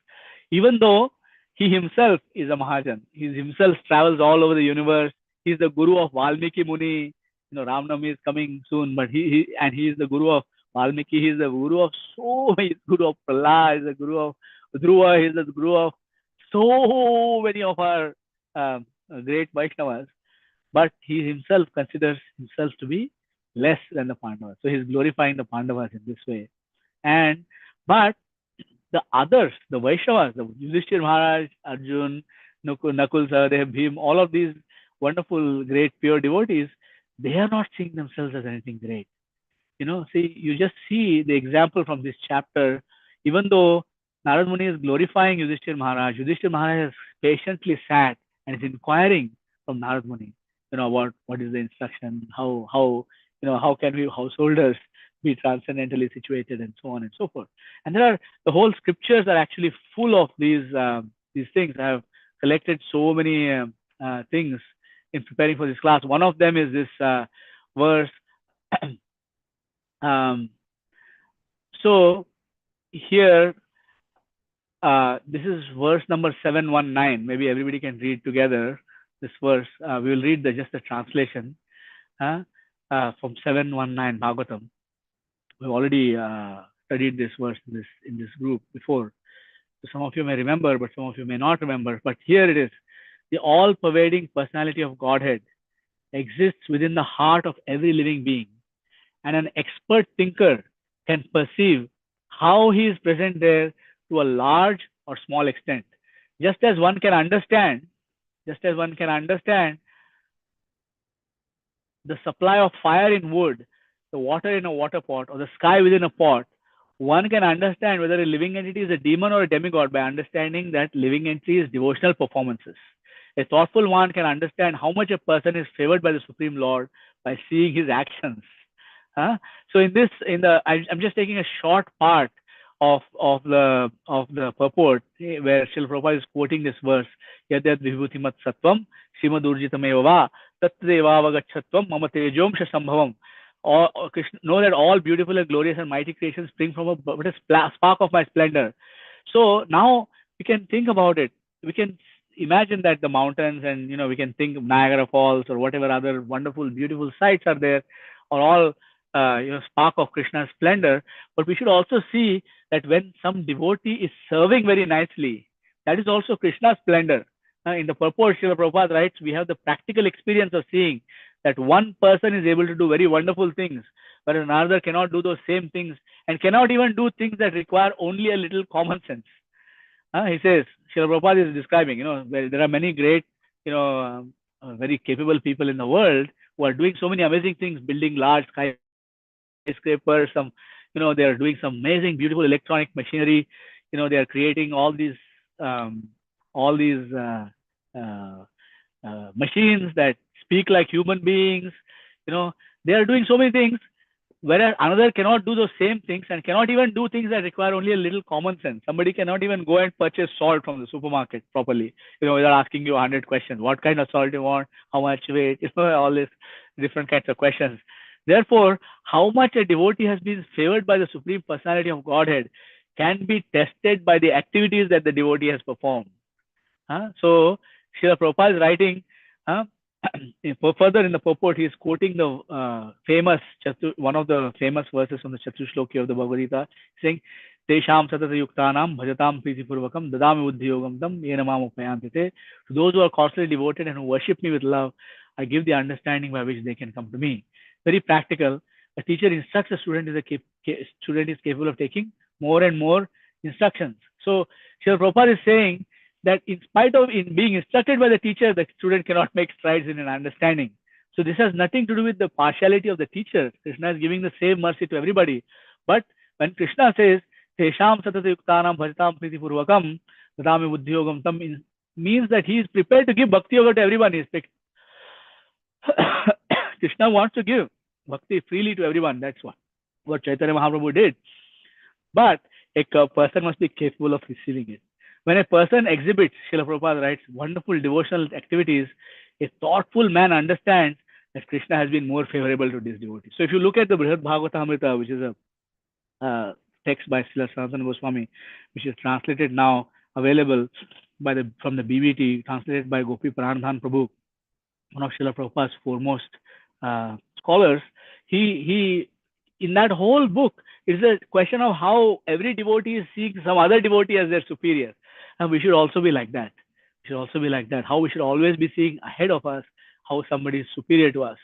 even though he himself is a Mahajan. He himself travels all over the universe. He's the guru of Valmiki Muni. Ramnami is coming soon, but he is the guru of Valmiki. He is the guru of so many. He's the guru of Prahlad. He's the guru of Dhruva. He's the guru of so many of our great Vaishnavas. But he himself considers himself to be less than the Pandavas. So he's glorifying the Pandavas in this way. But the others, the Vaishnavas, the Yudhishthir Maharaj, Arjun, Nakul Sahadev, Bhim, all of these wonderful, great, pure devotees, they are not seeing themselves as anything great. See, you just see the example from this chapter. Even though Narad Muni is glorifying Yudhishthir Maharaj has patiently sat and is inquiring from Narad Muni, what is the instruction, how can we householders be transcendentally situated, and so on and so forth. And the whole scriptures are actually full of these things. I have collected so many things in preparing for this class. One of them is this verse. So here, this is verse number 719. Maybe everybody can read together this verse. We will read just the translation from 719 Bhagavatam. We've already studied this verse in this group before. So some of you may remember, but some of you may not remember. But here it is. The all-pervading personality of Godhead exists within the heart of every living being, and an expert thinker can perceive how he is present there to a large or small extent. Just as one can understand the supply of fire in wood, the water in a water pot, or the sky within a pot, one can understand whether a living entity is a demon or a demigod by understanding that living entity's devotional performances. A thoughtful one can understand how much a person is favored by the Supreme Lord by seeing his actions. So I'm just taking a short part of the purport where Srila Prabhupada is quoting this verse. Yadyad vibhutimat sattvam srimad urjitameva tattadevavagachatvam mama tejomsha sambhavam. Krishna, know that all beautiful and glorious and mighty creations spring from a spark of my splendor. So now we can think about it. We can imagine that the mountains, and we can think of Niagara Falls or whatever other wonderful, beautiful sights are there, are all spark of Krishna's splendor. But we should also see that when some devotee is serving very nicely, that is also Krishna's splendor. In the purport, Srila Prabhupada writes, we have the practical experience of seeing that one person is able to do very wonderful things, but another cannot do those same things, and cannot even do things that require only a little common sense. He says, Srila Prabhupada is describing, there are many great, very capable people in the world who are doing so many amazing things, building large skyscrapers, they are doing some amazing, beautiful electronic machinery. They are creating all these machines that speak like human beings. They are doing so many things, whereas another cannot do those same things and cannot even do things that require only a little common sense. Somebody cannot even go and purchase salt from the supermarket properly, without asking you 100 questions. What kind of salt you want? How much weight? All these different kinds of questions. Therefore, how much a devotee has been favored by the Supreme Personality of Godhead can be tested by the activities that the devotee has performed. So, Srila Prabhupada is writing, further in the purport, he is quoting the one of the famous verses from the Chaturshloki of the Bhagavad Gita, saying, Tesham satata yuktanam bhajatam pritipurvakam dadami buddhiyogam tam yenamam upayantite. To those who are constantly devoted and who worship me with love, I give the understanding by which they can come to me. Very practical. A teacher instructs a student, student is capable of taking more and more instructions. So, Srila Prabhupada is saying that in spite of being instructed by the teacher, the student cannot make strides in an understanding. So this has nothing to do with the partiality of the teacher. Krishna is giving the same mercy to everybody. But when Krishna says, Tesham satata yuktanam bhajatam pritipurvakam dadami buddhiyogam tam, means that he is prepared to give bhakti yoga to everyone. Krishna wants to give bhakti freely to everyone. That's what Chaitanya Mahaprabhu did. But a person must be capable of receiving it. When a person exhibits, Srila Prabhupada writes, wonderful devotional activities, a thoughtful man understands that Krishna has been more favorable to this devotee. So if you look at the Brihad Bhagavatamrita, which is a text by Srila Sanatana Goswami, which is translated now, available from the BBT, translated by Gopi Pranadhan Prabhu, one of Srila Prabhupada's foremost scholars, he in that whole book, it's a question of how every devotee is seeing some other devotee as their superior. And we should also be like that. How we should always be seeing ahead of us how somebody is superior to us.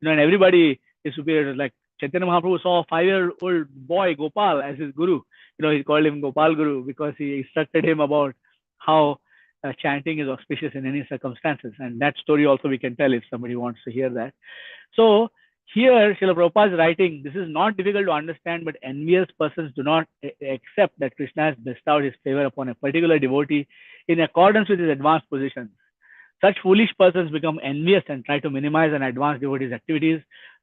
And everybody is superior. Like Chaitanya Mahaprabhu saw a 5-year-old boy, Gopal, as his guru. He called him Gopal Guru because he instructed him about how chanting is auspicious in any circumstances. And that story also we can tell if somebody wants to hear that. So here, Srila Prabhupada is writing, this is not difficult to understand, but envious persons do not accept that Krishna has bestowed his favor upon a particular devotee in accordance with his advanced positions. Such foolish persons become envious and try to minimize an advanced devotee's activities.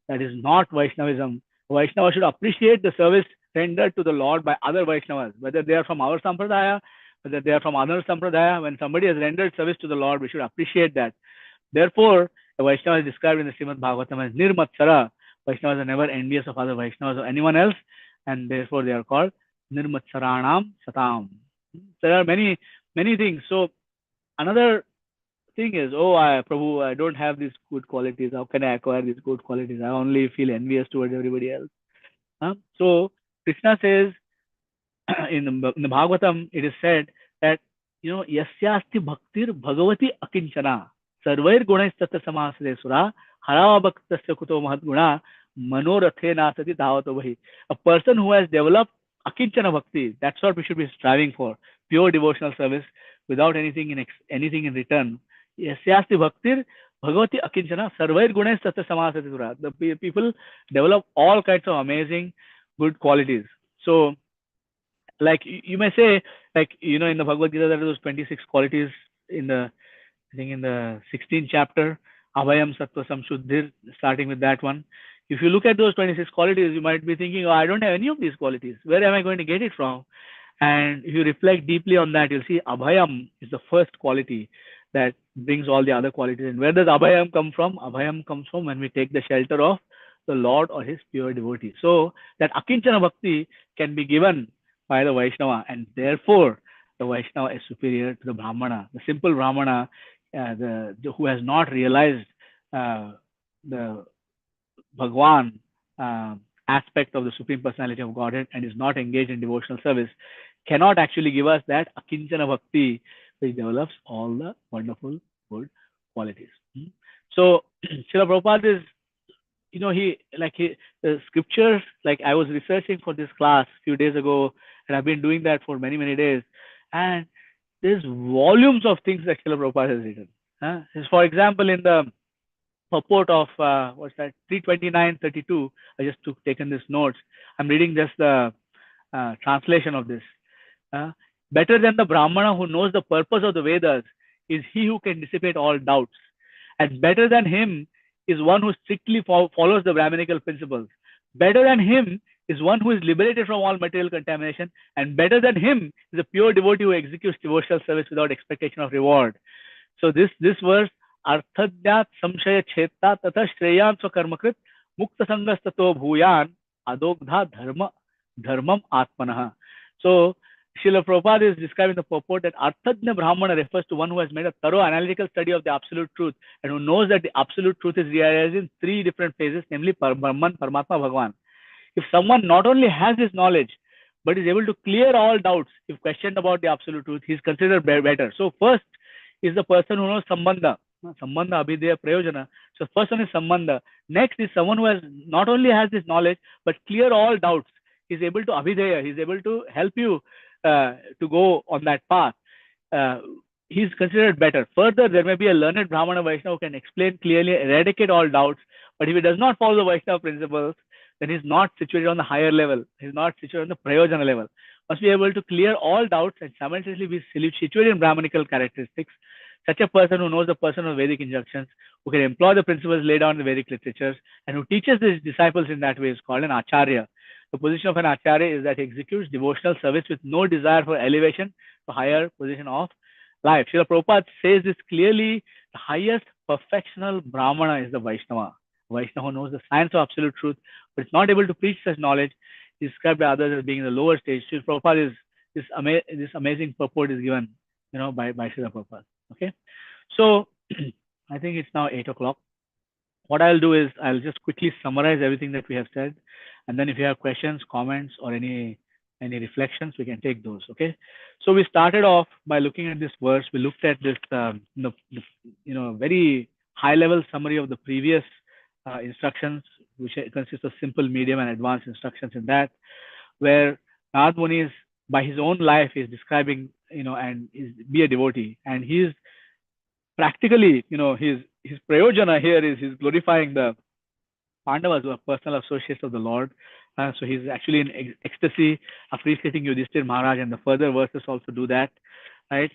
That is not Vaishnavism. Vaishnava should appreciate the service rendered to the Lord by other Vaishnavas, whether they are from our Sampradaya, whether they are from other Sampradaya. When somebody has rendered service to the Lord, we should appreciate that. Therefore, the Vaishnava is described in the Srimad Bhagavatam as Nirmatsara. Vaishnavas are never envious of other Vaishnavas or anyone else, and therefore they are called Nirmatsaranam Satam. There are many things. So another thing is, Prabhu, I don't have these good qualities. How can I acquire these good qualities? I only feel envious towards everybody else. So Krishna says in the Bhagavatam, it is said that, yasyasti bhaktir bhagavati akinchana sarvair gunais tatra samasade sura harava bhaktasya kuto mahat guna manorathe nasati dhavato vahi. A person who has developed akinchana bhakti, that's what we should be striving for, pure devotional service without anything in return. Yasyasti bhaktir bhagavati akinchana sarvair gunais tatra samasade sura. The people develop all kinds of amazing good qualities. So like you may say, like, in the Bhagavad Gita, there are those 26 qualities in the 16th chapter, Abhayam Sattva Samshuddhir, starting with that one. If you look at those 26 qualities, you might be thinking, I don't have any of these qualities. Where am I going to get it from? And if you reflect deeply on that, you'll see Abhayam is the first quality that brings all the other qualities. And where does Abhayam come from? Abhayam comes from when we take the shelter of the Lord or his pure devotee. So that Akinchana Bhakti can be given by the Vaishnava, and therefore the Vaishnava is superior to the Brahmana. The simple Brahmana, who has not realized the Bhagwan aspect of the Supreme Personality of Godhead and is not engaged in devotional service, cannot actually give us that Akinchana Bhakti which develops all the wonderful good qualities. So Srila Prabhupada is, the scriptures, like I was researching for this class a few days ago, and I've been doing that for many, many days. And there's volumes of things that Srila Prabhupada has written. For example, in the purport of, 329.32, I just taken this notes. I'm reading just the translation of this. Better than the Brahmana who knows the purpose of the Vedas is he who can dissipate all doubts. And better than him is one who strictly follows the Brahminical principles. Better than him is one who is liberated from all material contamination, and better than him is a pure devotee who executes devotional service without expectation of reward. So this verse, Arthadhyat samshaya cheta tata shreyan swakarmakrit mukta sangastato bhuyan adogdha dharmam atmanah. So Srila Prabhupada is describing the purport that Arthadnya Brahmana refers to one who has made a thorough analytical study of the absolute truth and who knows that the absolute truth is realized in three different phases, namely Brahman, Paramatma, Bhagwan. If someone not only has this knowledge, but is able to clear all doubts if questioned about the absolute truth, he is considered better. So first is the person who knows Sambandha, Abhideya, Prayojana. So first one is Sambandha. Next is someone who not only has this knowledge, but clear all doubts. He is able to Abhideya, he is able to help you to go on that path. He is considered better. Further, there may be a learned Brahmana Vaishnava who can explain clearly, eradicate all doubts, but if he does not follow the Vaishnava principles, then he is not situated on the higher level. He is not situated on the Prayojana level. Must be able to clear all doubts and simultaneously be situated in Brahmanical characteristics. Such a person who knows the personal Vedic injunctions, who can employ the principles laid down in the Vedic literatures, and who teaches his disciples in that way is called an Acharya. The position of an Acharya is that he executes devotional service with no desire for elevation to higher position of life. Srila Prabhupada says this clearly, the highest perfectional Brahmana is the Vaishnava. Vaishnava who knows the science of absolute truth, but is not able to preach such knowledge, is described by others as being in the lower stage. Srila Prabhupada is, this amazing purport is given, by Srila Prabhupada. Okay. So I think it's now 8 o'clock. What I'll do is I'll just quickly summarize everything that we have said. And then if you have questions, comments, or any reflections, we can take those. Okay. So we started off by looking at this verse. We looked at this, very high level summary of the previous instructions, which consists of simple, medium, and advanced instructions in that, where Narad Muni is by his own life is describing, and be a devotee, and he is practically, his prayojana here is he's glorifying the Pandavas, who are personal associates of the Lord. So he's actually in ecstasy, appreciating Yudhishthir Maharaj, and the further verses also do that, right?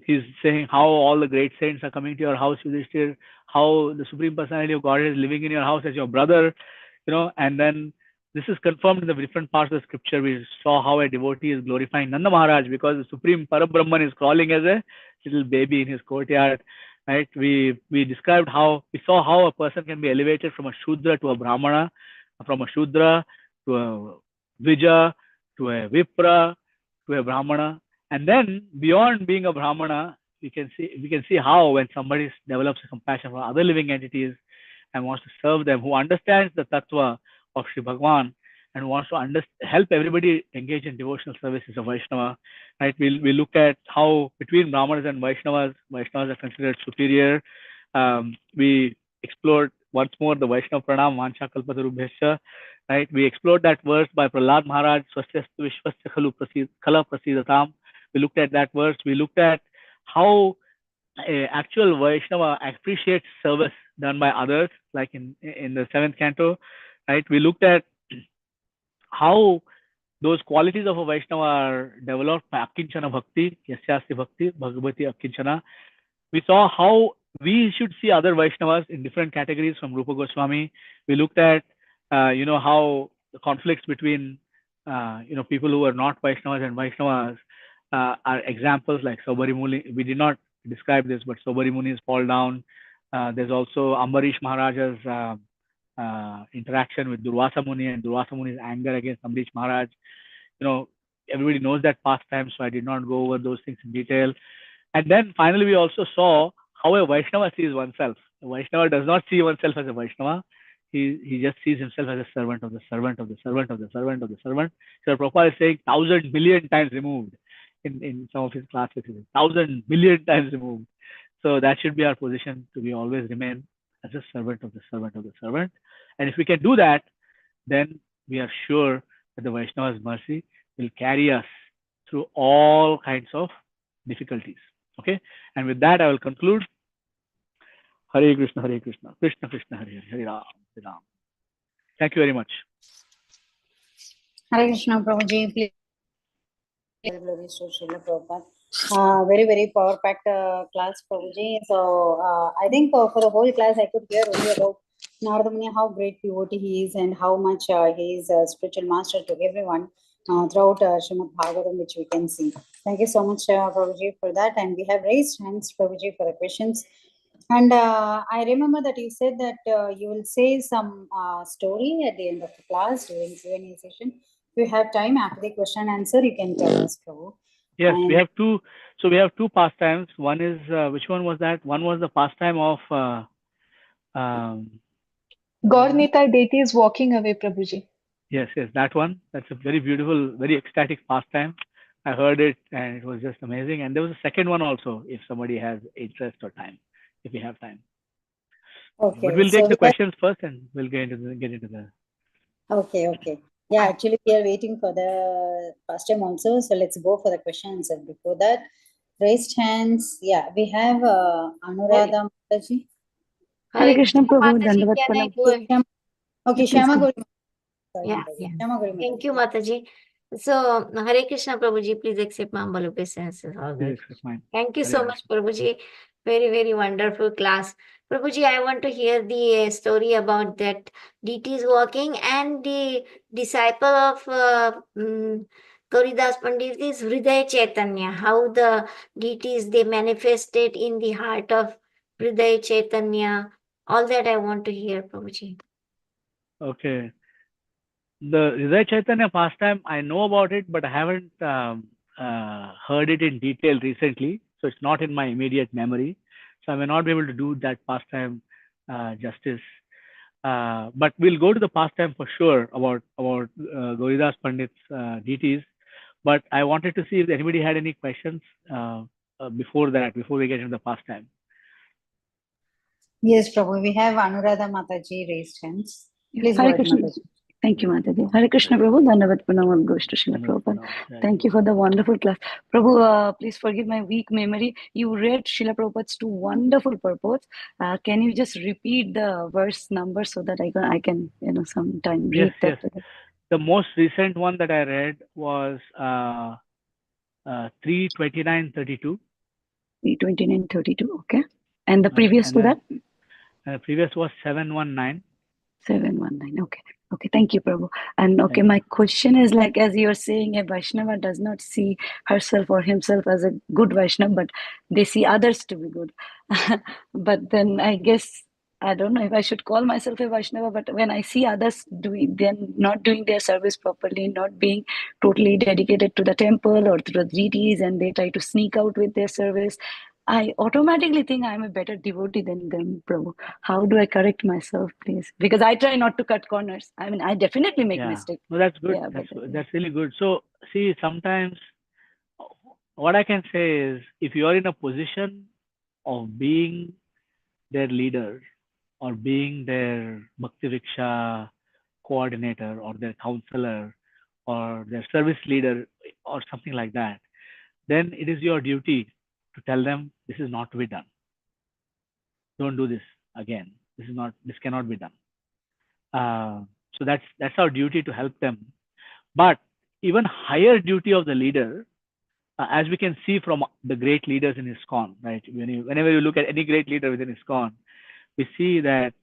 He's saying how all the great saints are coming to your house, Yudhishthir, how the Supreme Personality of Godhead is living in your house as your brother, and then this is confirmed in the different parts of the scripture. We saw how a devotee is glorifying Nanda Maharaj because the Supreme Parabrahman is crawling as a little baby in his courtyard. Right? We described we saw how a person can be elevated from a Shudra to a Brahmana, from a Shudra to a Vija, to a Vipra, to a Brahmana. And then beyond being a Brahmana, we can see how when somebody develops a compassion for other living entities and wants to serve them, who understands the tattva of Sri Bhagwan and wants to help everybody engage in devotional services of Vaishnava. Right? We look at how between Brahmanas and Vaishnavas are considered superior. We explored once more the Vaishnava Pranam Vancha Kalpatarubhyascha. Right? We explored that verse by Prahlad Maharaj, Swasyastu Vishwasya Khala Prasidatam. We looked at that verse. We looked at how actual Vaishnava appreciates service done by others, like in the 7th canto. Right? We looked at how those qualities of a Vaishnava are developed by Akinchana Bhakti, Yasyasti Bhakti, Bhagavati Akinchana. We saw how we should see other Vaishnavas in different categories from Rupa Goswami. We looked at, how the conflicts between, people who are not Vaishnavas and Vaishnavas are examples like Saubhari Muni. We did not describe this, but Saubhari Muni's fall down. There's also Ambarish Maharaj's interaction with Durvasa Muni and Durvasa Muni's anger against Ambarish Maharaj. Everybody knows that pastime, so I did not go over those things in detail. And then finally, we also saw how a Vaishnava sees oneself. A Vaishnava does not see oneself as a Vaishnava. He just sees himself as a servant of the servant of the servant of the servant of the servant. So Prabhupada is saying 1,000 million times removed in some of his classes. 1,000 million times removed. So that should be our position, to be always remain as a servant of the servant of the servant. And if we can do that, then we are sure that the Vaishnava's mercy will carry us through all kinds of difficulties. Okay? And with that, I will conclude. Hare Krishna, Hare Krishna, Krishna Krishna, Hare Hare, Hare Ram, Hare Ram. Thank you very much. Hare Krishna, Prabhuji. Please. Glories to Srila Prabhupada. Very, very power-packed class, Prabhuji. So, I think for the whole class, I could hear only about Narada Muni, how great devotee he is and how much he is a spiritual master to everyone throughout Srimad Bhagavatam, which we can see. Thank you so much, Prabhuji, for that. And we have raised hands, Prabhuji, for the questions. And I remember that you said that you will say some story at the end of the class during Q&A session. If you have time after the question and answer, you can tell us, Prabhu. Yes, And we have two. So we have two pastimes. One is, which one was that? One was the pastime of Gaur-Nitai deity is walking away, Prabhuji. Yes, that one. That's a very beautiful, very ecstatic pastime. I heard it and it was just amazing. And there was a second one also, if somebody has interest or time, if we have time. okay, But we'll so take the we questions first and we'll get into the. okay. Yeah, actually, we are waiting for the first time also. So let's go for the questions. And before that, raised hands. Yeah, we have Anuradha Mataji. Hare Krishna, Prabhu. Mataji, Dandavat can I Pranam. go? Okay, Please Shama go. Gauri. Sorry, Yeah, Mataji. yeah. Shama Gauri Thank Mataji. you, Mataji. So, Hare Krishna, Prabhuji, please accept my humble obeisances. All Please good. accept mine. Thank you Hare so Hare. much, Prabhuji. Very, very wonderful class. Prabhuji, I want to hear the story about that deities walking and the disciple of Gauridas Pandit is Hridaya Chaitanya. How the deities, they manifested in the heart of Hridaya Chaitanya. All that I want to hear, Prabhuji. Okay. The Hridaya Chaitanya pastime, I know about it, but I haven't heard it in detail recently. So it's not in my immediate memory. So I may not be able to do that pastime justice. But we'll go to the pastime for sure about Gauridas Pandit's deities. But I wanted to see if anybody had any questions before we get into the pastime. Yes, Prabhu. We have Anuradha Mataji raised hands. Please go Hare ahead, Krishna. Mataji. Thank you, Mataji. Hare Krishna, Prabhu. Dandavat pranam goes to Srila Prabhupada. Thank you for the wonderful class. Prabhu, please forgive my weak memory. You read Srila Prabhupada's 2 wonderful purports. Can you just repeat the verse number so that I can sometime read that? Yes. The most recent one that I read was 3:29:32. 3:29:32. Okay. And the previous to that? The previous was 7:19. 7:19. Okay. Thank you, Prabhu. And okay, my question is, like, as you're saying, a Vaishnava does not see herself or himself as a good Vaishnava, but they see others to be good. But then I guess, I don't know if I should call myself a Vaishnava, but when I see others not doing their service properly, not being totally dedicated to the temple or to the deities, and they try to sneak out with their service, I automatically think I'm a better devotee than them, Prabhu. How do I correct myself, please? Because I try not to cut corners. I mean, I definitely make mistakes. No, that's good. Yeah, that's really good. So, see, sometimes what I can say is, if you are in a position of being their leader or being their Bhakti Riksha coordinator or their counselor or their service leader or something like that, then it is your duty to tell them this is not to be done. Don't do this again. This cannot be done. So that's our duty, to help them. But even higher duty of the leader, as we can see from the great leaders in ISKCON, right? Whenever you look at any great leader within ISKCON, we see that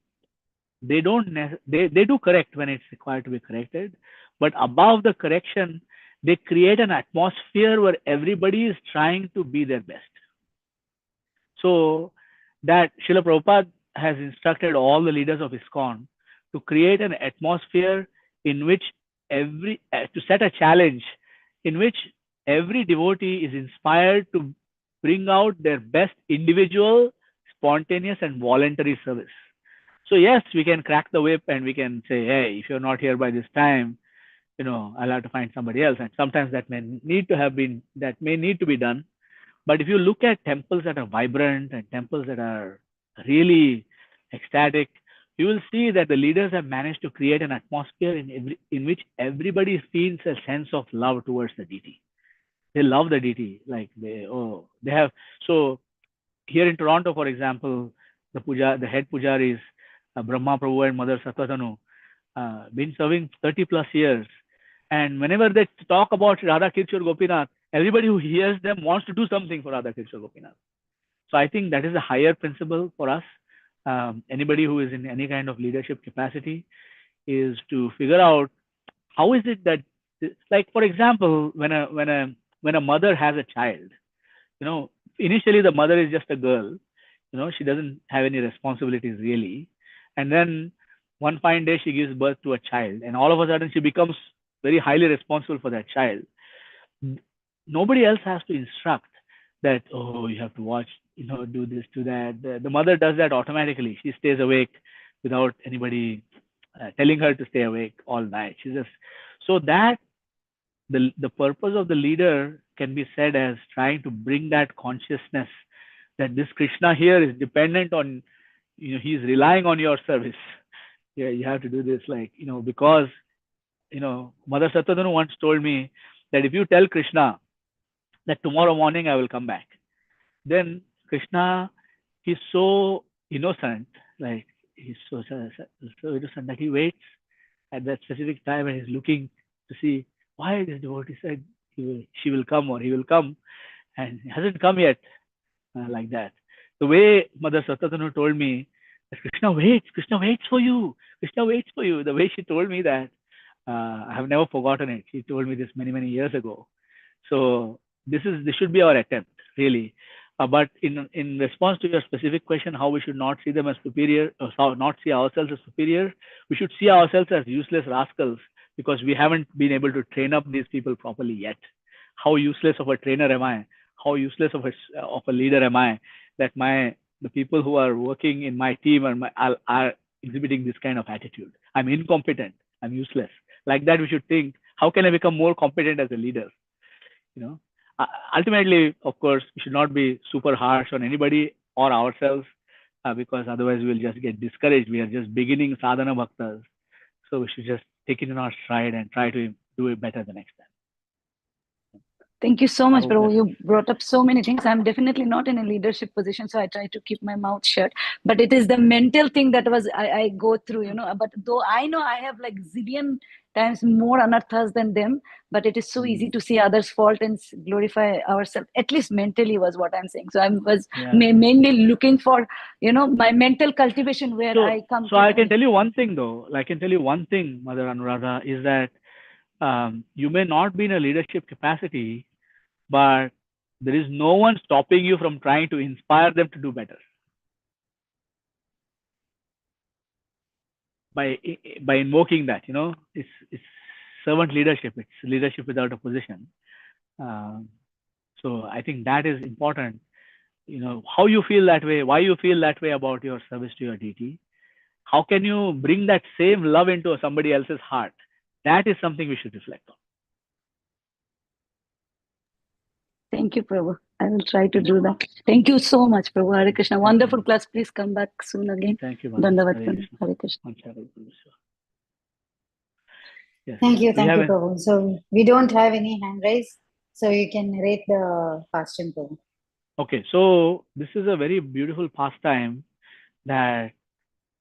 they do correct when it's required to be corrected, but above the correction, they create an atmosphere where everybody is trying to be their best. So that Srila Prabhupada has instructed all the leaders of ISKCON to create an atmosphere in which to set a challenge in which every devotee is inspired to bring out their best individual, spontaneous, and voluntary service. So yes, we can crack the whip and we can say, hey, if you're not here by this time, I'll have to find somebody else. And sometimes that may need to be done. But if you look at temples that are vibrant and temples that are really ecstatic, you will see that the leaders have managed to create an atmosphere in which everybody feels a sense of love towards the deity. They love the deity, like they have. So here in Toronto, for example, the head pujaris, Brahma Prabhu and Mother Satvadhanu, been serving 30 plus years. And whenever they talk about Radha Kirshor Gopinath, everybody who hears them wants to do something for Radha Kirshor Gopinath. So I think that is a higher principle for us. Anybody who is in any kind of leadership capacity is to figure out how is it that, like, for example, when a mother has a child, initially the mother is just a girl, she doesn't have any responsibilities really. And then one fine day she gives birth to a child, and all of a sudden she becomes very highly responsible for that child. Nobody else has to instruct that, you have to watch, do this, do that. The mother does that automatically. She stays awake without anybody telling her to stay awake all night. So that the purpose of the leader can be said as trying to bring that consciousness that this Krishna here is dependent on, he's relying on your service. Yeah, you have to do this, because, Mother Satvadhanu once told me that if you tell Krishna that tomorrow morning I will come back, then Krishna, he's so innocent, he's so innocent that he waits at that specific time and he's looking to see why this devotee said she will come or he will come, and he hasn't come yet, like that. The way Mother Satvadhanu told me that Krishna waits for you. The way she told me that, I have never forgotten it. She told me this many, many years ago. So this should be our attempt, really. But in response to your specific question, how we should not see them as superior, or not see ourselves as superior, we should see ourselves as useless rascals, because we haven't been able to train up these people properly yet. How useless of a trainer am I? How useless of a leader am I, that the people who are working in my team are exhibiting this kind of attitude? I'm incompetent. I'm useless. Like that, we should think, how can I become more competent as a leader? Ultimately, of course, we should not be super harsh on anybody or ourselves, because otherwise we will just get discouraged. We are just beginning sadhana bhaktas. So we should just take it in our stride and try to do it better the next time. Thank you so much, hope Prabhu. that You brought up so many things. I'm definitely not in a leadership position, so I try to keep my mouth shut. But it is the mental thing that I go through, you know. But though I know I have like zillion times more anarthas than them, but it is so easy to see others' fault and glorify ourselves. At least mentally was what I'm saying. So I was mainly looking for, you know, my mental cultivation where I come. So I can tell you one thing though. I can tell you one thing, Mother Anuradha, is that you may not be in a leadership capacity, but there is no one stopping you from trying to inspire them to do better. By invoking that, you know, it's servant leadership. It's leadership without a position. So I think that is important. You know, how you feel that way, why you feel that way about your service to your deity. How can you bring that same love into somebody else's heart? That is something we should reflect on. Thank you, Prabhu. I will try to do that. Thank you so much, Prabhu. Hare Krishna. Wonderful class. Please come back soon again. Thank you, Dandavat, Hare Krishna. Hare Krishna. Yes. Thank you, Prabhu. So we don't have any hand raised, so you can narrate the pastime, Prabhu. Okay, so this is a very beautiful pastime that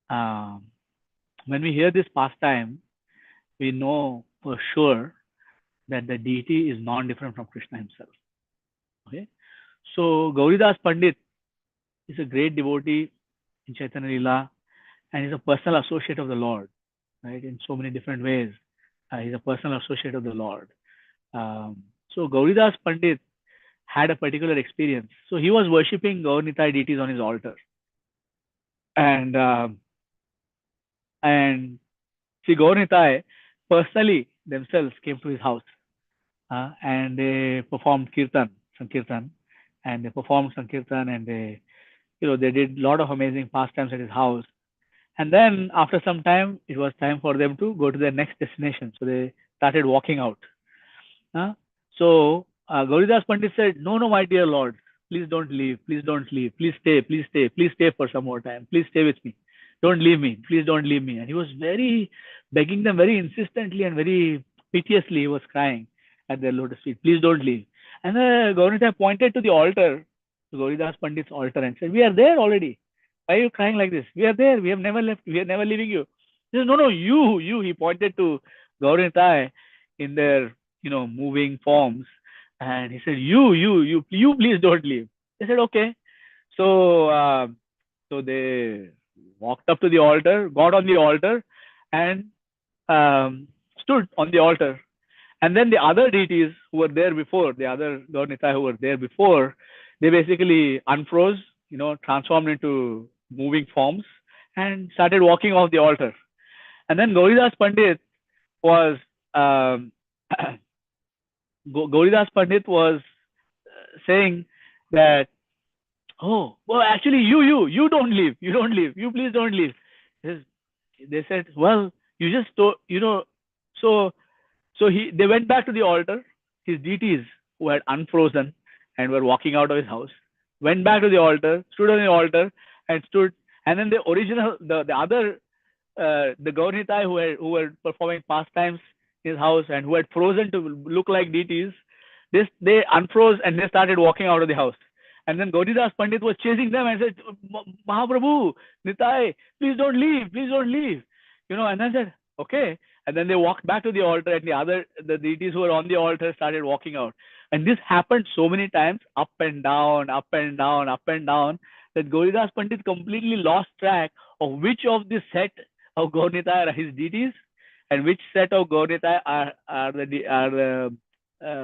when we hear this pastime, we know for sure that the deity is non-different from Krishna himself. Okay, so Gauridas Pandit is a great devotee in Chaitanya Leela and is a personal associate of the Lord, right? In so many different ways, he's a personal associate of the Lord. So Gauridas Pandit had a particular experience. So he was worshipping Gaur-Nitai deities on his altar, and Sri Gaur-Nitai personally themselves came to his house, and they performed Sankirtan, and they performed Sankirtan, and they did a lot of amazing pastimes at his house. And then after some time, it was time for them to go to their next destination. So they started walking out. So Gauridas Pandit said, no, my dear Lord, please don't leave. Please don't leave. Please stay. Please stay. Please stay for some more time. Please stay with me. Don't leave me. Please don't leave me. And he was very begging them very insistently and very piteously. He was crying at their lotus feet. Please don't leave. And Gauridas pointed to the altar, to Gauridas Pandit's altar, and said, we are there already. Why are you crying like this? We are there. We have never left. We are never leaving you. He said, no, you. He pointed to Gauridas in their moving forms, and he said, you please don't leave. They said, okay. So they walked up to the altar, got on the altar, and stood on the altar. And then the other deities who were there before, the other Gaur-Nitai who were there before, they basically unfroze, transformed into moving forms and started walking off the altar. And then Gauridas Pandit was saying that, oh, well, actually, you don't leave. You don't leave. You please don't leave. They said, well, you just, so they went back to the altar. His deities who had unfrozen and were walking out of his house went back to the altar, stood on the altar, and stood. And then the other Gaur-Nitai who were performing pastimes in his house and who had frozen to look like deities, they unfroze and they started walking out of the house. And then Gauridas Pandit was chasing them and said, Mahaprabhu, Nitai, please don't leave, please don't leave. And then said, okay. And then they walked back to the altar, and the deities who were on the altar started walking out. And this happened so many times, up and down, up and down, up and down, that Gauridas Pandit completely lost track of which of this set of Gaur-Nitai are his deities and which set of Gaur-Nitai are the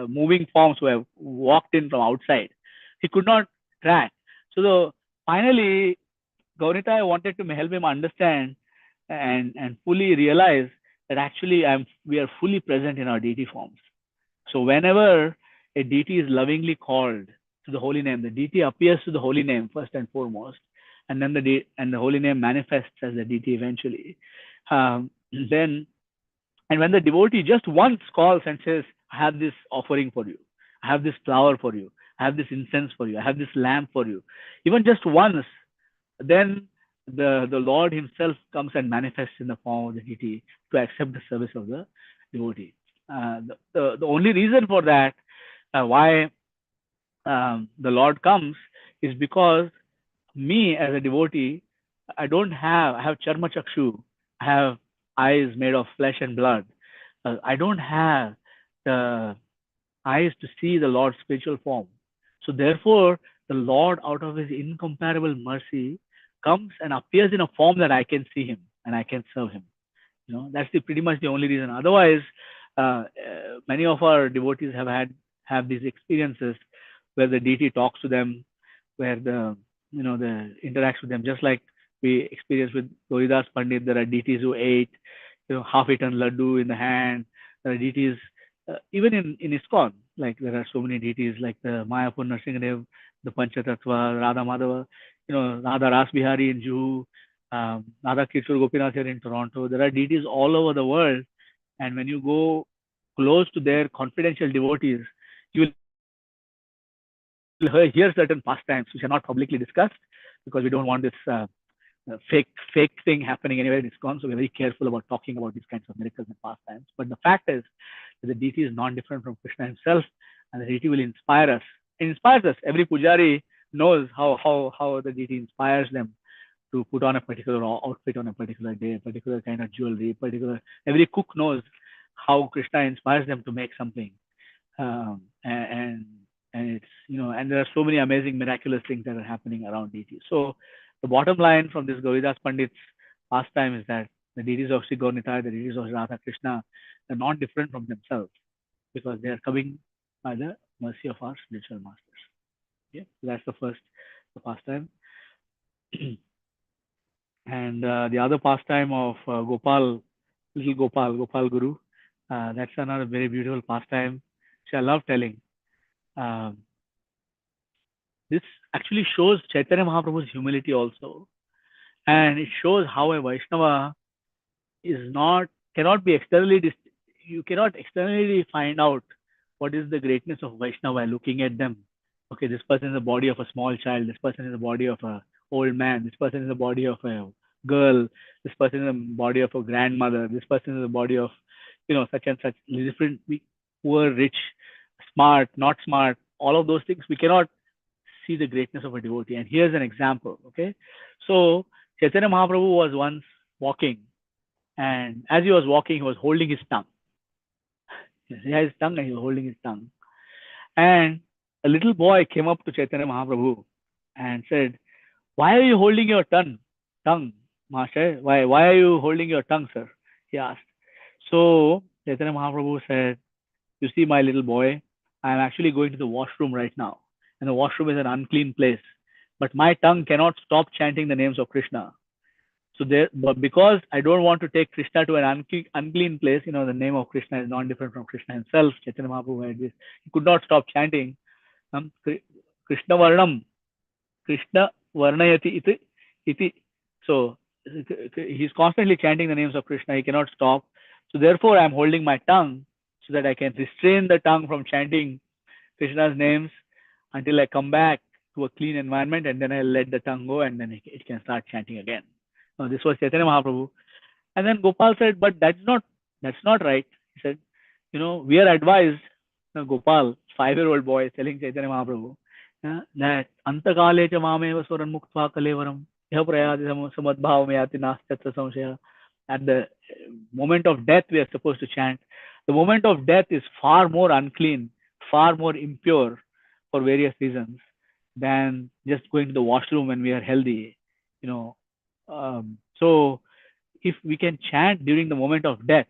moving forms who have walked in from outside. He could not track. So finally, Gaur-Nitai wanted to help him understand and fully realize that actually we are fully present in our deity forms. So whenever a deity is lovingly called to the holy name, the deity appears to the holy name first and foremost, and then the holy name manifests as the deity eventually. And when the devotee just once calls and says, I have this offering for you, I have this flower for you, I have this incense for you, I have this lamp for you, even just once, then the Lord himself comes and manifests in the form of the deity to accept the service of the devotee. The only reason for that, why the Lord comes, is because me as a devotee, I have charma chakshu, I have eyes made of flesh and blood. I don't have the eyes to see the Lord's spiritual form. So therefore, the Lord, out of his incomparable mercy, comes and appears in a form that I can see him and I can serve him. That's pretty much the only reason. Otherwise, many of our devotees have these experiences where the deity talks to them, where the interacts with them, just like we experienced with Gauridas Pandit. There are deities who ate half-eaten laddu in the hand. There are deities even in ISKCON, like there are so many deities like the Mayapur Narsingadev, the Panchatattva, Radha Madhava, Radha Ras Bihari in Juhu, Radha Kirshur Gopinath here in Toronto. There are deities all over the world, and when you go close to their confidential devotees, you will hear certain pastimes which are not publicly discussed, because we don't want this fake thing happening anywhere in ISKCON. So we're very careful about talking about these kinds of miracles and pastimes. But the fact is that the deity is non-different from Krishna himself, and the deity will inspire us. It inspires us. Every pujari knows how the deity inspires them to put on a particular outfit on a particular day, a particular kind of jewelry, every cook knows how Krishna inspires them to make something. And it's, and there are so many amazing miraculous things that are happening around deity. So the bottom line from this Gauridas Pandit's pastime is that the deities of Sri Gaurnitai, the deities of Radha Krishna, are not different from themselves, because they are coming by the mercy of our spiritual masters. Okay? So that's the first pastime. And the other pastime of Gopal Guru, that's another very beautiful pastime, which I love telling. This actually shows Chaitanya Mahaprabhu's humility also, and it shows how a Vaishnava cannot be externally. You cannot externally find out what is the greatness of Vaishnava by looking at them. Okay, this person is the body of a small child. This person is the body of a old man. This person is the body of a girl. This person is the body of a grandmother. This person is the body of such and such different, poor, rich, smart, not smart. All of those things we cannot see the greatness of a devotee. And here's an example. Okay, so Chaitanya Mahaprabhu was once walking, and as he was walking, he was holding his tongue. He had his tongue and he was holding his tongue. And a little boy came up to Chaitanya Mahaprabhu and said, "Why are you holding your tongue, Master? Why are you holding your tongue, sir?" He asked. So Chaitanya Mahaprabhu said, "You see, my little boy, I am actually going to the washroom right now. And the washroom is an unclean place. But my tongue cannot stop chanting the names of Krishna. But because I don't want to take Krishna to an unclean place, the name of Krishna is not different from Krishna himself. Chaitanya Mahaprabhu had this. He could not stop chanting Krishna Varnam, Krishna Varnayati iti. So he's constantly chanting the names of Krishna. He cannot stop. So therefore, I'm holding my tongue so that I can restrain the tongue from chanting Krishna's names until I come back to a clean environment, and then I let the tongue go, and then it can start chanting again." Now, this was Chaitanya Mahaprabhu. And then Gopal said, "But that's not right." He said, "We are advised," Gopal, 5-year-old boy, telling Chaitanya Mahaprabhu, that Antakale cha mameva swaran muktva kalevaram iha prayadi samadbhava mayati nastyatra samshaya. At the moment of death, we are supposed to chant. The moment of death is far more unclean, far more impure for various reasons than just going to the washroom when we are healthy. So if we can chant during the moment of death,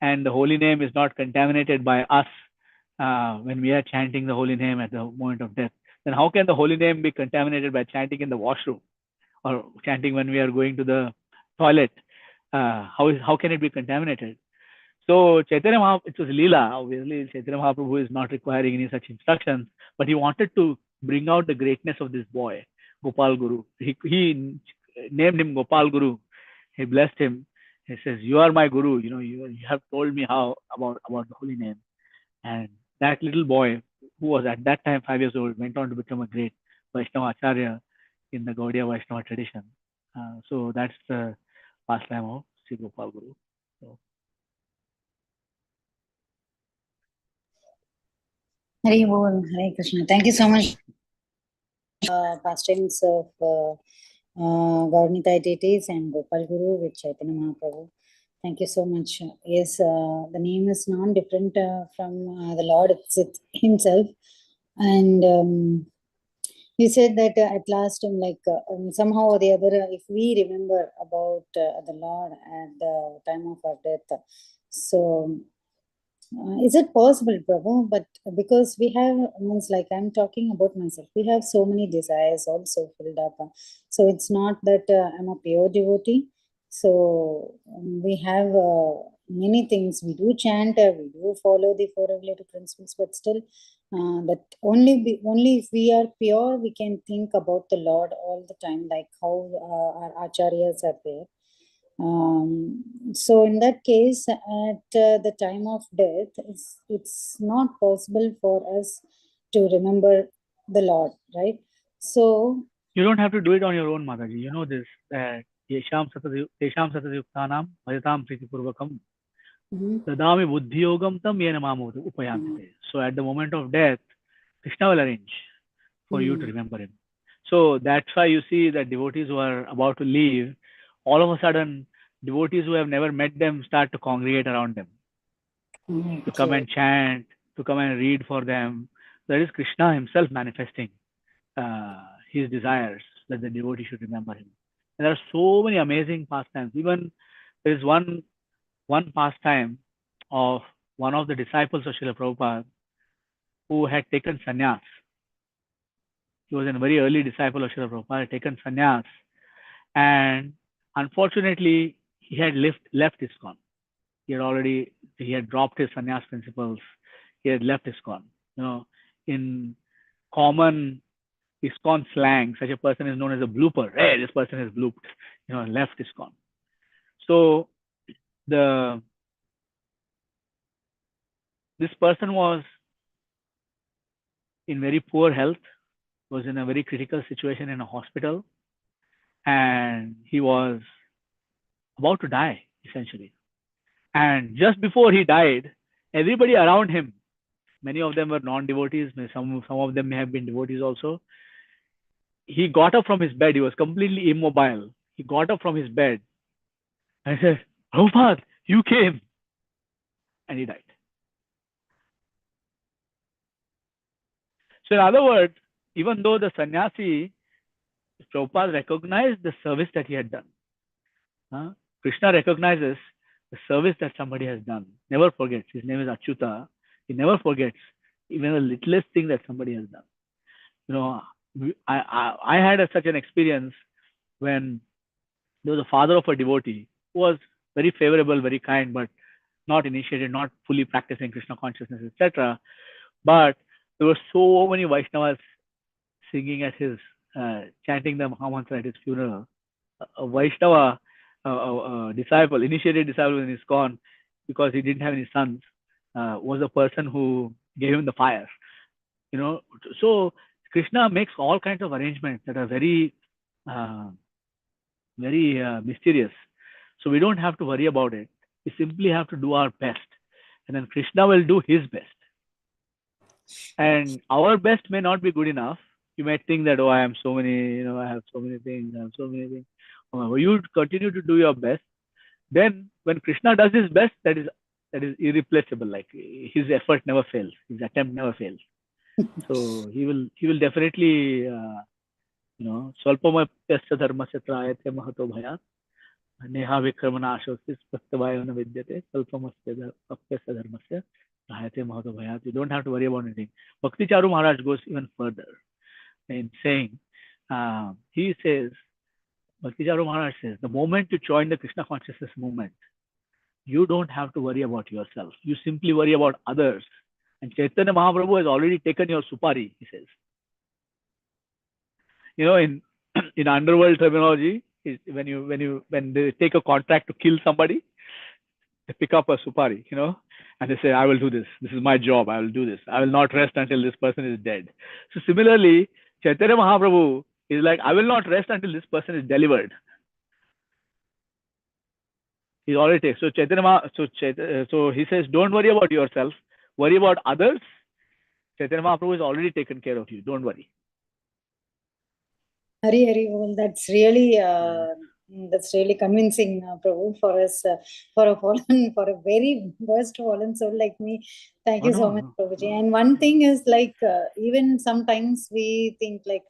and the holy name is not contaminated by us when we are chanting the holy name at the moment of death, then how can the holy name be contaminated by chanting in the washroom or chanting when we are going to the toilet? How can it be contaminated? So Chaitanya Mahaprabhu, it was Leela. Obviously, Chaitanya Mahaprabhu is not requiring any such instructions, but he wanted to bring out the greatness of this boy, Gopal Guru. He named him Gopal Guru. He blessed him. He says, "You are my Guru. You have told me how about the holy name." And that little boy, who was at that time 5 years old, went on to become a great Vaishnava Acharya in the Gaudiya Vaishnava tradition. So that's the pastime of Sri Gopal Guru. So, Hare Bol, Hare Krishna. Thank you so much. Pastimes of Gaurnitai deities and Gopal Guru with Chaitanya Mahaprabhu. Thank you so much. Yes, the name is non-different from the Lord himself. And he said that at last, somehow or the other, if we remember about the Lord at the time of our death, so is it possible, Prabhu? But because we have, means like I'm talking about myself, we have so many desires also filled up. So it's not that I'm a pure devotee. So we have many things. We do chant, we do follow the four regulative principles, but still, that only if we are pure, we can think about the Lord all the time, like how our acharyas are there. So in that case, at the time of death, it's not possible for us to remember the Lord, right? So you don't have to do it on your own, Mataji. You know this. Tesham satayuktanam bhajatam pritipurvakam dadami buddhiyogam tam yena mamutu upayantite. So at the moment of death, Krishna will arrange for you to remember him. So that's why you see that devotees who are about to leave, all of a sudden, devotees who have never met them start to congregate around them, to come and chant, to come and read for them. That is Krishna himself manifesting his desires that the devotee should remember him. And there are so many amazing pastimes. Even there is one pastime of one of the disciples of Srila Prabhupada who had taken sannyas. He was a very early disciple of Srila Prabhupada, had taken sannyas, and unfortunately, he had left ISKCON. He had dropped his sannyas principles. He had left ISKCON. You know, in common ISKCON slang, such a person is known as a blooper. Hey, this person has blooped, left ISKCON. So this person was in very poor health, was in a very critical situation in a hospital, and he was about to die, essentially. And just before he died, everybody around him, many of them were non-devotees, some of them may have been devotees also. He got up from his bed. He was completely immobile. He got up from his bed and said, Prabhupada, you came. And he died. So in other words, even though the sannyasi, Prabhupada recognized the service that he had done. Krishna recognizes the service that somebody has done. Never forgets. His name is Achyuta. He never forgets even the littlest thing that somebody has done. I had such an experience when there was a father of a devotee who was very favorable, very kind, but not initiated, not fully practicing Krishna consciousness, etc. But there were so many Vaishnavas singing at his, chanting the Mahamantra at his funeral. A Vaishnava, disciple, initiated disciple in ISKCON, because he didn't have any sons, was the person who gave him the fire. So Krishna makes all kinds of arrangements that are very, very mysterious. So we don't have to worry about it. We simply have to do our best, and then Krishna will do his best. And our best may not be good enough. You might think that, I have so many things. You continue to do your best. Then when Krishna does his best, that is irreplaceable. Like his effort never fails. His attempt never fails. So he will definitely, Swalpamatyasya dharmasya trayate mahato bhayat. Neha vikramana ashosis prastavayana vidyate. Swalpamasya dharmasya trayate mahato bhayat. You don't have to worry about anything. Bhakti Charu Maharaj goes even further in saying, he says, Bhakti Charu Maharaj says, the moment you join the Krishna consciousness movement, you don't have to worry about yourself. You simply worry about others. And Chaitanya Mahaprabhu has already taken your supari, he says. In underworld terminology, when they take a contract to kill somebody, they pick up a supari, and they say, I will do this. This is my job. I will do this. I will not rest until this person is dead. So similarly, Chaitanya Mahaprabhu is like, I will not rest until this person is delivered. He's already taken. So Chaitanya, so he says, don't worry about yourself, worry about others. Chaitanya Mahaprabhu has already taken care of you. Don't worry. Hari, well, that's really convincing, Prabhu, for us, for a very worst fallen soul like me. Thank you so much, Prabhuji. And one thing is like, even sometimes we think like,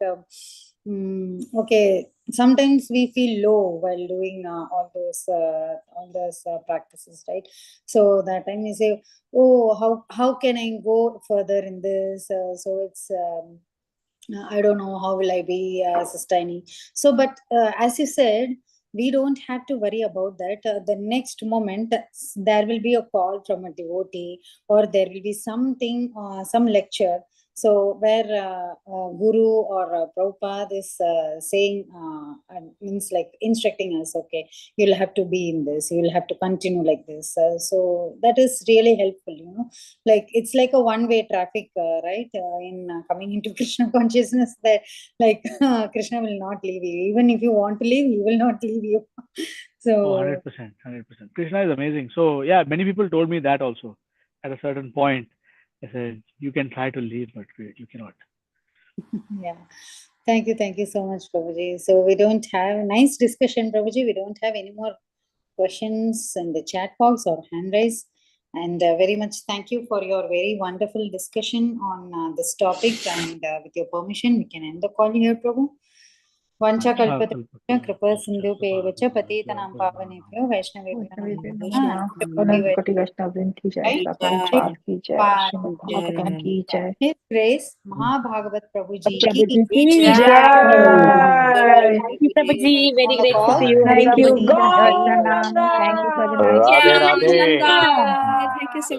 okay, sometimes we feel low while doing all those practices, right? So that time we say, oh, how can I go further in this? So it's I don't know how will I be sustaining. So, but as you said, we don't have to worry about that. The next moment, there will be a call from a devotee, or there will be something, some lecture. So, where Guru or Prabhupada is saying, means like instructing us, okay, you'll have to be in this, you'll have to continue like this. So, that is really helpful, you know. Like it's like a one-way traffic, right? In coming into Krishna consciousness, that like Krishna will not leave you. Even if you want to leave, he will not leave you. So 100%, 100%. Krishna is amazing. So yeah, many people told me that also. At a certain point, I said, you can try to leave, but you cannot. Yeah. Thank you so much, Prabhuji. So we don't have nice discussion, Prabhuji. We don't have any more questions in the chat box or hand raise. And very much thank you for your very wonderful discussion on this topic. And with your permission, we can end the call here, Prabhu. Vancha kalpatra kripa sindhu pevacha patitanam pavanebhyo vaishnavebhyo namo namaha. His Grace Mahabhagavat Prabhu ji ki Jai. Thank you, Prabhuji. Very grateful to you. Thank you. Thank you for the nice. Radhe Radhe. Thank you so